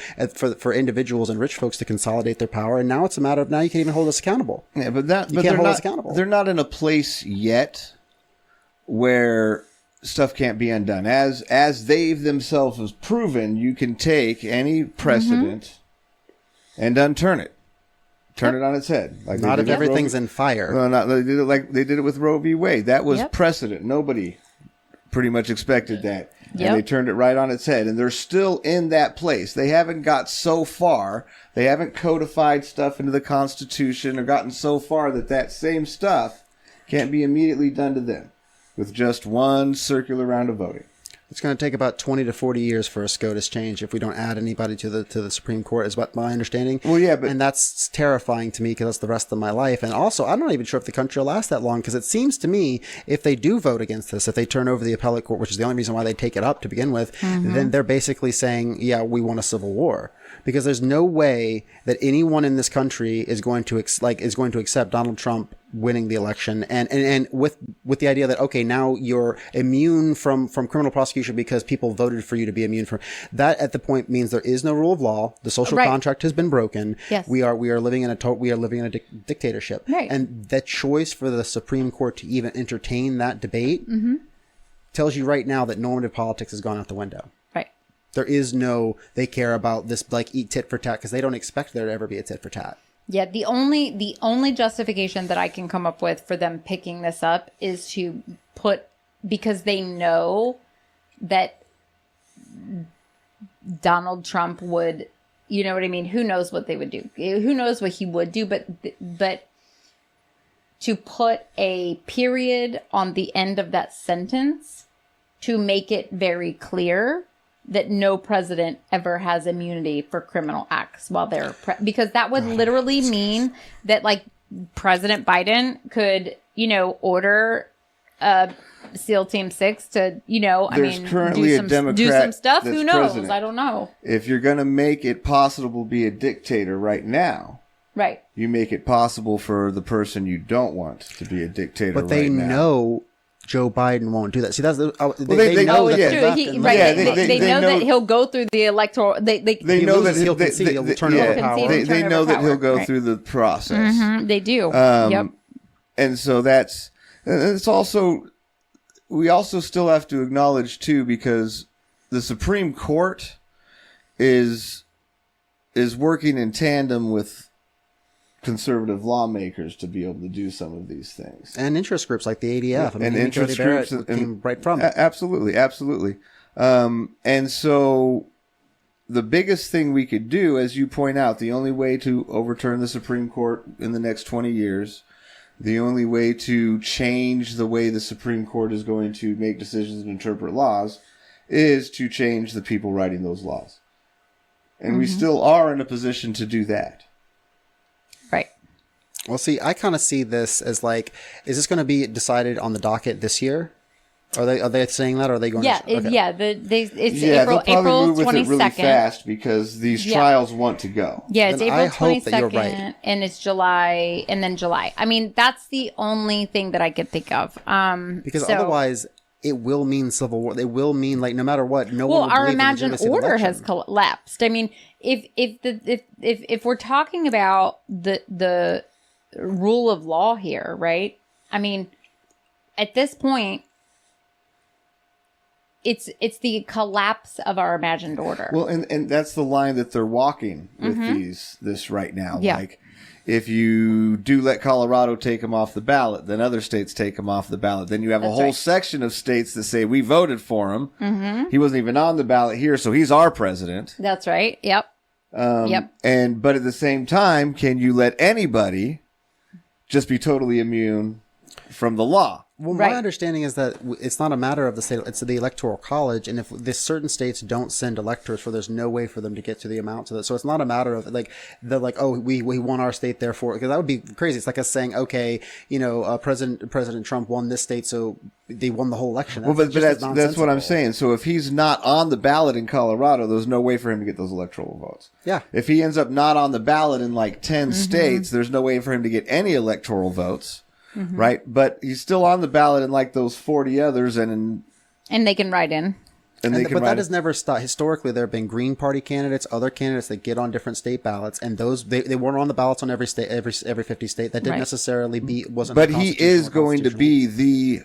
for individuals and rich folks to consolidate their power. And now it's a matter of now you can't even hold us accountable. Yeah, but they're not in a place yet where stuff can't be undone. As they themselves has proven, you can take any precedent and unturn it. Turn it on its head. Not if everything's in fire. No, they did it with Roe v. Wade. That was precedent. Nobody pretty much expected that. And they turned it right on its head. And they're still in that place. They haven't got so far. They haven't codified stuff into the Constitution or gotten so far that same stuff can't be immediately done to them with just one circular round of voting. It's going to take about 20 to 40 years for a SCOTUS change if we don't add anybody to the Supreme Court, is what my understanding. Well, yeah, and that's terrifying to me because that's the rest of my life. And also, I'm not even sure if the country will last that long because it seems to me if they do vote against this, if they turn over the appellate court, which is the only reason why they take it up to begin with, then they're basically saying, yeah, we want a civil war. Because there's no way that anyone in this country is going to accept Donald Trump winning the election and with the idea that, okay, now you're immune from criminal prosecution because people voted for you to be immune from that. At the point means there is no rule of law. The social contract has been broken. Yes. We are living in a dictatorship. Right. And that choice for the Supreme Court to even entertain that debate tells you right now that normative politics has gone out the window. There is no, they care about this, eat tit for tat, because they don't expect there to ever be a tit for tat. Yeah, the only justification that I can come up with for them picking this up is to because they know that Donald Trump would, you know what I mean? Who knows what they would do? Who knows what he would do? But to put a period on the end of that sentence to make it very clear that no president ever has immunity for criminal acts while they're because that would literally mean that like President Biden could, you know, order SEAL Team 6 to, you know, There's currently a Democrat do some stuff. that's Who knows? president. I don't know. If you're going to make it possible to be a dictator right now, Right. you make it possible for the person you don't want to be a dictator But they right now. know Joe Biden won't do that. See, that's they they know know, that yeah. they're True. not He, gonna- right. Yeah, they know that he'll go through the electoral. They They know that loses, he'll concede, he'll turn over power. They know that he'll go Right. through the process. They do. Yep. And so it's also, we also still have to acknowledge too, because the Supreme Court is working in tandem with conservative lawmakers to be able to do some of these things. And interest groups like the ADF. I mean, And Amy interest Jody Barrett groups came right from it. Absolutely. And so the biggest thing we could do, as you point out, the only way to overturn the Supreme Court in the next 20 years, the only way to change the way the Supreme Court is going to make decisions and interpret laws is to change the people writing those laws. And we still are in a position to do that. Right. Well, see, I kind of see this as like, is this going to be decided on the docket this year? Are they saying that? Or are they going? Yeah. to, okay. It's Yeah, April they'll probably move with 22nd. it really fast because these trials want to go. Yeah, it's Then April I hope that you're 22nd, right. and it's July, and then July. I mean, that's the only thing that I could think of. Because so- otherwise, it will mean civil war. It will mean, like, no matter what, no one well, will our believe in the imagined legitimacy of the order has election. collapsed. I mean, if we're talking about the rule of law here, right? I mean, at this point, it's the collapse of our imagined order. Well, and that's the line that they're walking with this right now. Yeah. Like, if you do let Colorado take him off the ballot, then other states take him off the ballot. Then you have a That's whole right. section of states that say, we voted for him. He wasn't even on the ballot here, so he's our president. That's right. Yep. Yep. But at the same time, can you let anybody just be totally immune from the law? Well, Right. my understanding is that it's not a matter of the state; it's the electoral college. And if this certain states don't send electors, there's no way for them to get to the amount. So it's not a matter of like they're like, oh, we won our state, therefore, because that would be crazy. It's like us saying, okay, you know, President Trump won this state, so they won the whole election. Well, but just as that's what I'm nonsensical. saying. So if he's not on the ballot in Colorado, there's no way for him to get those electoral votes. Yeah. If he ends up not on the ballot in like 10 states, there's no way for him to get any electoral votes, right? But he's still on the ballot in like those 40 others, and And they can write in. they can But write that has never stopped. Historically, there have been Green Party candidates, other candidates that get on different state ballots, and those they weren't on the ballots on every state, every 50 state. That didn't Right. necessarily be wasn't. But he is going to be the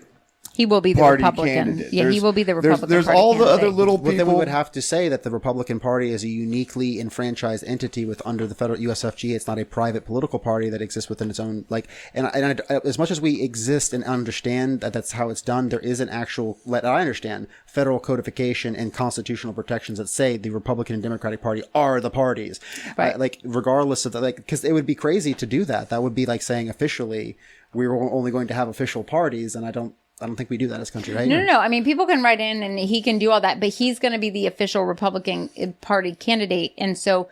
He will be the party Republican. candidate. Yeah, he will be the Republican. There's Party all the other candidate. little But people. then we would have to say that the Republican Party is a uniquely enfranchised entity with under the federal USFG. It's not a private political party that exists within its own as much as we exist and understand that that's how it's done, there is an actual, let I understand, federal codification and constitutional protections that say the Republican and Democratic Party are the parties. Right. Like regardless of the, like, because it would be crazy to do that. That would be like saying officially we were only going to have official parties, and I don't think we do that as a country, right? No. I mean, people can write in and he can do all that, but he's going to be the official Republican Party candidate. And so,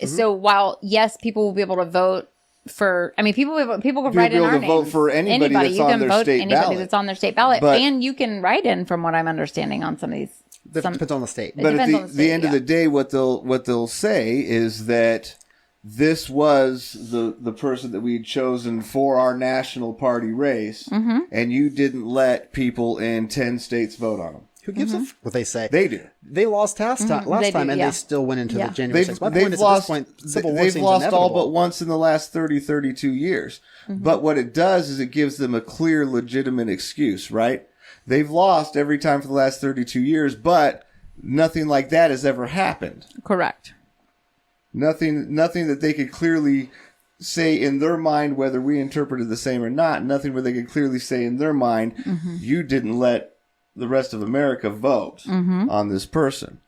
so while yes, people will be able to vote for. I mean, people can write be in able our to vote names. for anybody that's you on can their vote state anybody ballot. that's on their state ballot, But- and you can write in, from what I'm understanding, on some of these. That depends on the state. But at depends on the the state, end of the day, what they'll say is that this was the person that we had chosen for our national party race, and you didn't let people in 10 states vote on him. Who gives a what they say? They do. They lost last time, They do, and yeah. they still went into Yeah. the January 6th. My point They've is, lost, at this point, civil war they've seems lost all inevitable. but once in the last 32 years. But what it does is it gives them a clear, legitimate excuse, right? They've lost every time for the last 32 years, but nothing like that has ever happened. Correct. Nothing that they could clearly say in their mind, whether we interpreted the same or not. Nothing where they could clearly say in their mind, you didn't let the rest of America vote on this person.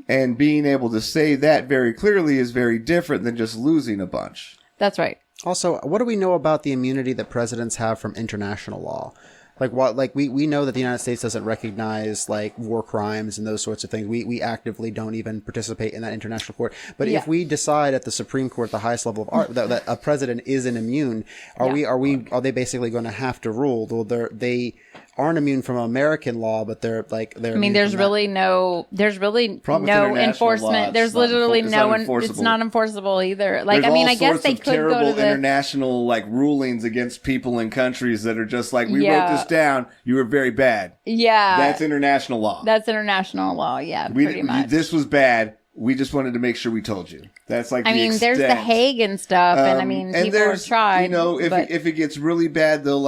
And being able to say that very clearly is very different than just losing a bunch. That's right. Also, what do we know about the immunity that presidents have from international law? We know that the United States doesn't recognize like war crimes and those sorts of things. We actively don't even participate in that international court. But if we decide at the Supreme Court, the highest level of art, that a president isn't immune, are they basically going to have to rule? Well, they aren't immune from American law, but they're. I mean, there's really no enforcement. There's literally no one. It's not enforceable either. Like, there's I guess they could go to the international rulings against people in countries that are just like, we wrote this down. You were very bad. Yeah, that's international law. That's international law. Yeah, pretty much. This was bad. We just wanted to make sure we told you. That's like. There's the Hague and stuff, and people have tried. If it gets really bad, they'll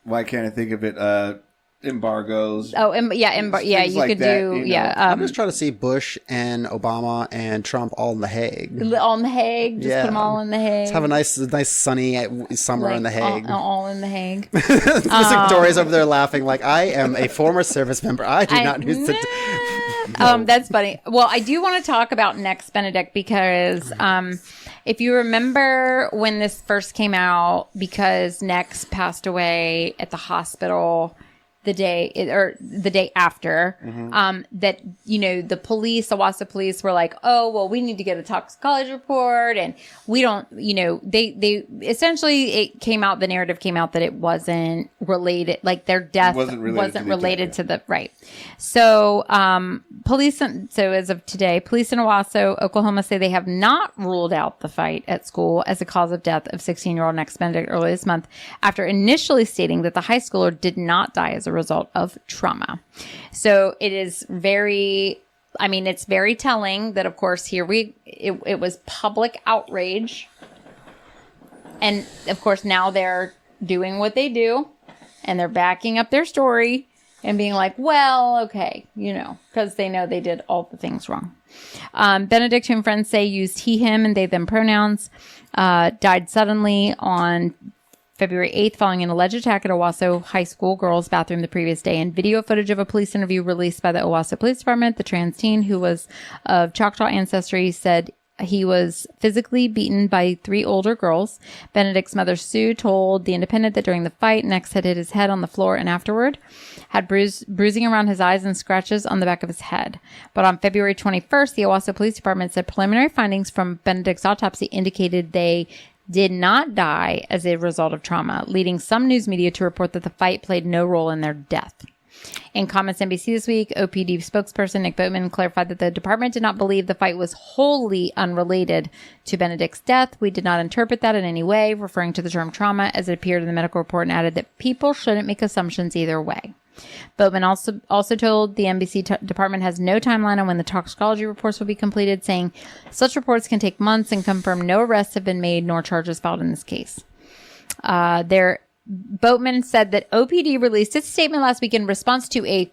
why can't I think of it? Embargoes. Oh, you could do. I'm just trying to see Bush and Obama and Trump all in the Hague. All in the Hague. Just put them all in the Hague. Just have a nice sunny summer in the Hague. All in the Hague. Victoria's over there laughing like, I am a former service member. I do not need to. That's funny. Well, I do want to talk about Nex Benedict because if you remember when this first came out, because Nex passed away at the hospital the day after, that, the police, the Owasso police were like, oh, well, we need to get a toxicology report. And we don't, they essentially, the narrative came out that it wasn't related, like their death wasn't related to the, right. So, as of today, police in Owasso, Oklahoma say they have not ruled out the fight at school as a cause of death of 16-year-old Nex Benedict early this month, after initially stating that the high schooler did not die as a result of trauma. So it is it's very telling that, of course, it was public outrage. And of course, now they're doing what they do and they're backing up their story and being like, well, okay, because they know they did all the things wrong. Benedict, whom friends say used he, him, and they, them pronouns, died suddenly on February 8th following an alleged attack at Owasso High School girls' bathroom the previous day. And video footage of a police interview released by the Owasso Police Department, the trans teen who was of Choctaw ancestry, said he was physically beaten by 3 older girls. Benedict's mother, Sue, told The Independent that during the fight, Nex had hit his head on the floor and afterward had bruising around his eyes and scratches on the back of his head. But on February 21st, the Owasso Police Department said preliminary findings from Benedict's autopsy indicated they did not die as a result of trauma, leading some news media to report that the fight played no role in their death. In comments to NBC this week, OPD spokesperson Nick Boatman clarified that the department did not believe the fight was wholly unrelated to Benedict's death. We did not interpret that in any way, referring to the term trauma as it appeared in the medical report, and added that people shouldn't make assumptions either way. Boatman also told the NBC department has no timeline on when the toxicology reports will be completed, saying such reports can take months and confirm no arrests have been made nor charges filed in this case. Boatman said that OPD released its statement last week in response to a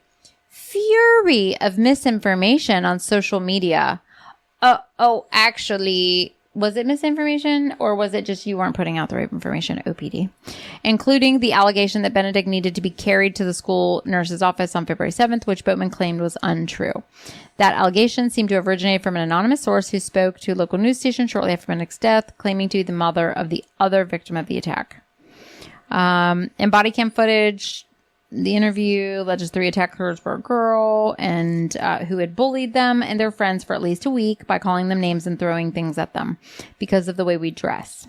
fury of misinformation on social media. Actually, was it misinformation or was it just you weren't putting out the right information, OPD? Including the allegation that Benedict needed to be carried to the school nurse's office on February 7th, which Boatman claimed was untrue. That allegation seemed to have originated from an anonymous source who spoke to a local news station shortly after Benedict's death, claiming to be the mother of the other victim of the attack. In body cam footage, the interview alleges 3 attackers were a girl and who had bullied them and their friends for at least a week by calling them names and throwing things at them because of the way we dress.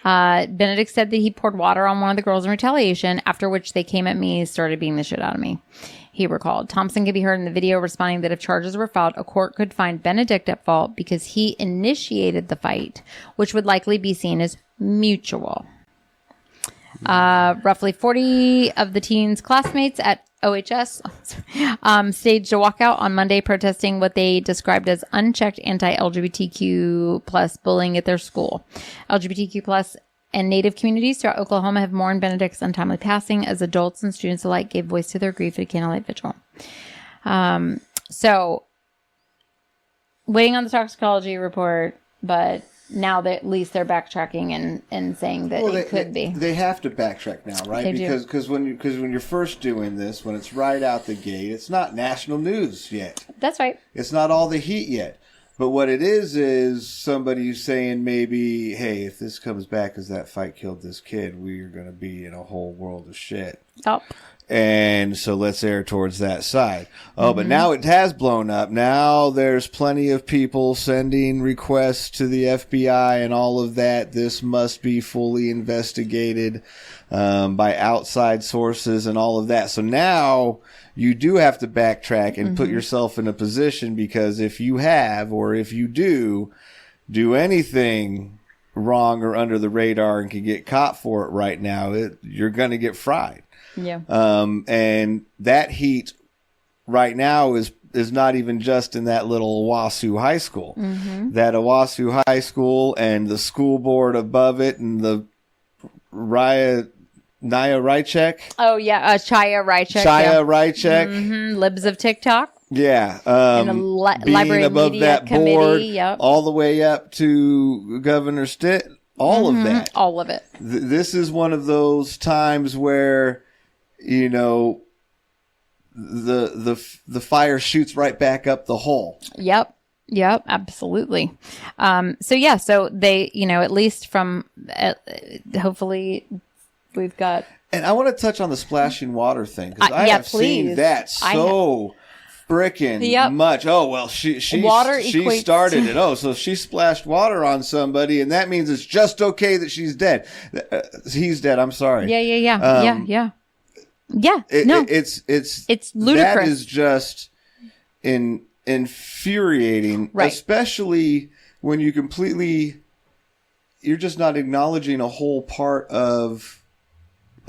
Benedict said that he poured water on one of the girls in retaliation, after which they came at me and started beating the shit out of me. He recalled. Thompson could be heard in the video responding that if charges were filed, a court could find Benedict at fault because he initiated the fight, which would likely be seen as mutual. Roughly 40 of the teens' classmates at OHS staged a walkout on Monday protesting what they described as unchecked anti-LGBTQ plus bullying at their school. LGBTQ plus and Native communities throughout Oklahoma have mourned Benedict's untimely passing as adults and students alike gave voice to their grief at a candlelight vigil. So, waiting on the toxicology report, but now that at least they're backtracking and saying that it could be. They have to backtrack now, right? They do. Because when you're first doing this, when it's right out the gate, it's not national news yet. That's right. It's not all the heat yet. But what it is somebody saying maybe, hey, if this comes back as that fight killed this kid, we're going to be in a whole world of shit. Oh. And so let's err towards that side. Oh, but now it has blown up. Now there's plenty of people sending requests to the FBI and all of that. This must be fully investigated by outside sources and all of that. So now you do have to backtrack and put yourself in a position, because if you have, or if you do anything wrong or under the radar and can get caught for it right now, you're going to get fried. Yeah. And that heat right now is not even just in that little Owasso High School. That Owasso High School and the school board above it and the Naya Rychek. Oh, yeah. Chaya Rychek. Chaya Rychek. Libs of TikTok. Yeah. And the being Library above Media that Committee. board, Yep. all the way up to Governor Stitt. All of that. All of it. This is one of those times where, you know, the fire shoots right back up the hole. Yep, absolutely. So they, at least from, hopefully we've got. And I want to touch on the splashing water thing, because I have seen that so frickin' much. Oh, well, she started it. Oh, so she splashed water on somebody, and that means it's just okay that she's dead. He's dead. I'm sorry. Yeah. It's ludicrous. That is just infuriating, right? Especially when you're just not acknowledging a whole part of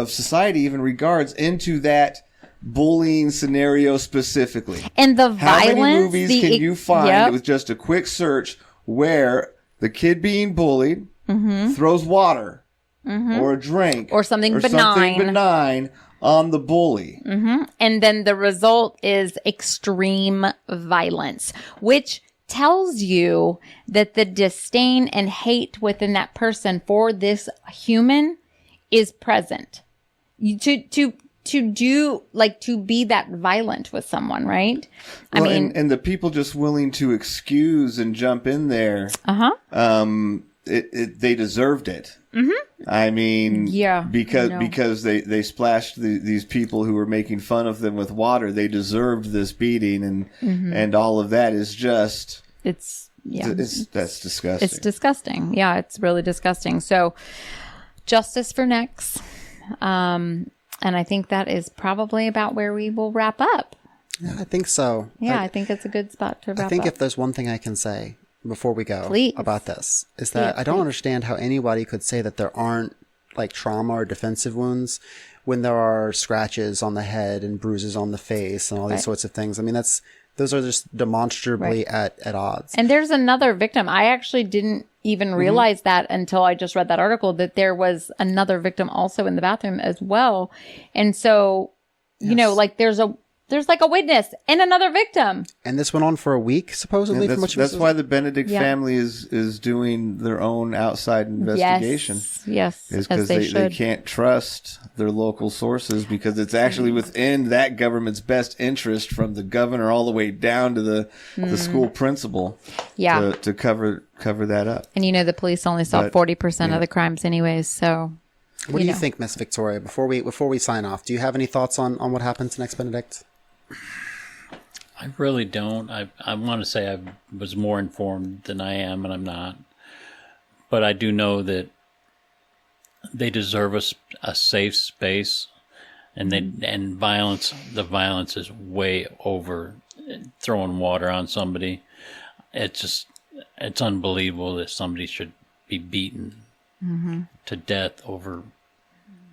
society, even regards into that bullying scenario specifically. And the How violence. many movies can you find with just a quick search where the kid being bullied throws water or a drink or something benign on the bully. And then the result is extreme violence, which tells you that the disdain and hate within that person for this human is present. To be that violent with someone, right? And the people just willing to excuse and jump in there, they deserved it. I mean, because they splashed these people who were making fun of them with water. They deserved this beating, and all of that is just that's disgusting. It's disgusting. Yeah, it's really disgusting. So, justice for Nex, and I think that is probably about where we will wrap up. Yeah, I think so. Yeah, I think it's a good spot to wrap up. I think if there's one thing I can say before we go about this, is that I don't understand how anybody could say that there aren't like trauma or defensive wounds when there are scratches on the head and bruises on the face and all these sorts of things. I mean, those are just demonstrably at odds. And there's another victim. I actually didn't even realize that until I just read that article, that there was another victim also in the bathroom as well. And so, there's like a witness and another victim. And this went on for a week, supposedly. That's why the Benedict family is doing their own outside investigation. Yes, is because they can't trust their local sources, because it's actually within that government's best interest, from the governor all the way down to the school principal, to cover that up. And the police only solve 40% of the crimes anyways, so... What do you think, Miss Victoria? Before we sign off, do you have any thoughts on what happened to Nex Benedict? I really don't. I want to say I was more informed than I am, and I'm not. But I do know that they deserve a safe space, and violence. The violence is way over. Throwing water on somebody, it's unbelievable that somebody should be beaten to death over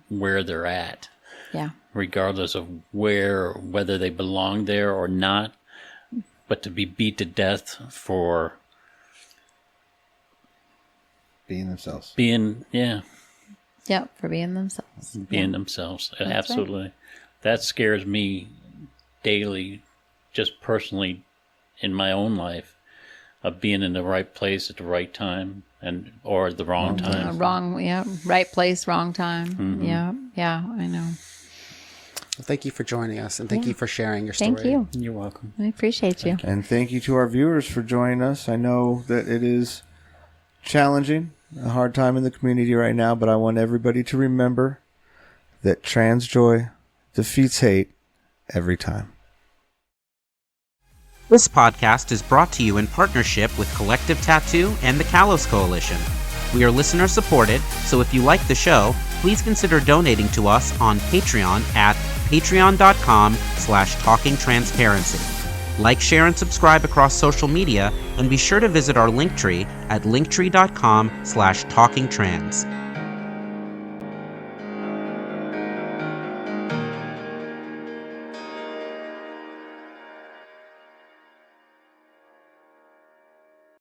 where they're at. Yeah. Regardless of whether they belong there or not, but to be beat to death for being themselves. For being themselves. Themselves. That's absolutely. Right. That scares me daily, just personally in my own life. being in the right place at the right time or the wrong time. Right place, wrong time. Mm-hmm. Yeah, I know. Well, thank you for joining us, and thank you for sharing your story. Thank you. You're welcome. I appreciate you. And thank you to our viewers for joining us. I know that it is challenging, a hard time in the community right now, but I want everybody to remember that trans joy defeats hate every time. This podcast is brought to you in partnership with Collective Tattoo and the Calos Coalition. We are listener supported, so if you like the show, please consider donating to us on Patreon at patreon.com/talkingtransparency. Like, share, and subscribe across social media, and be sure to visit our Linktree at linktree.com/talkingtrans.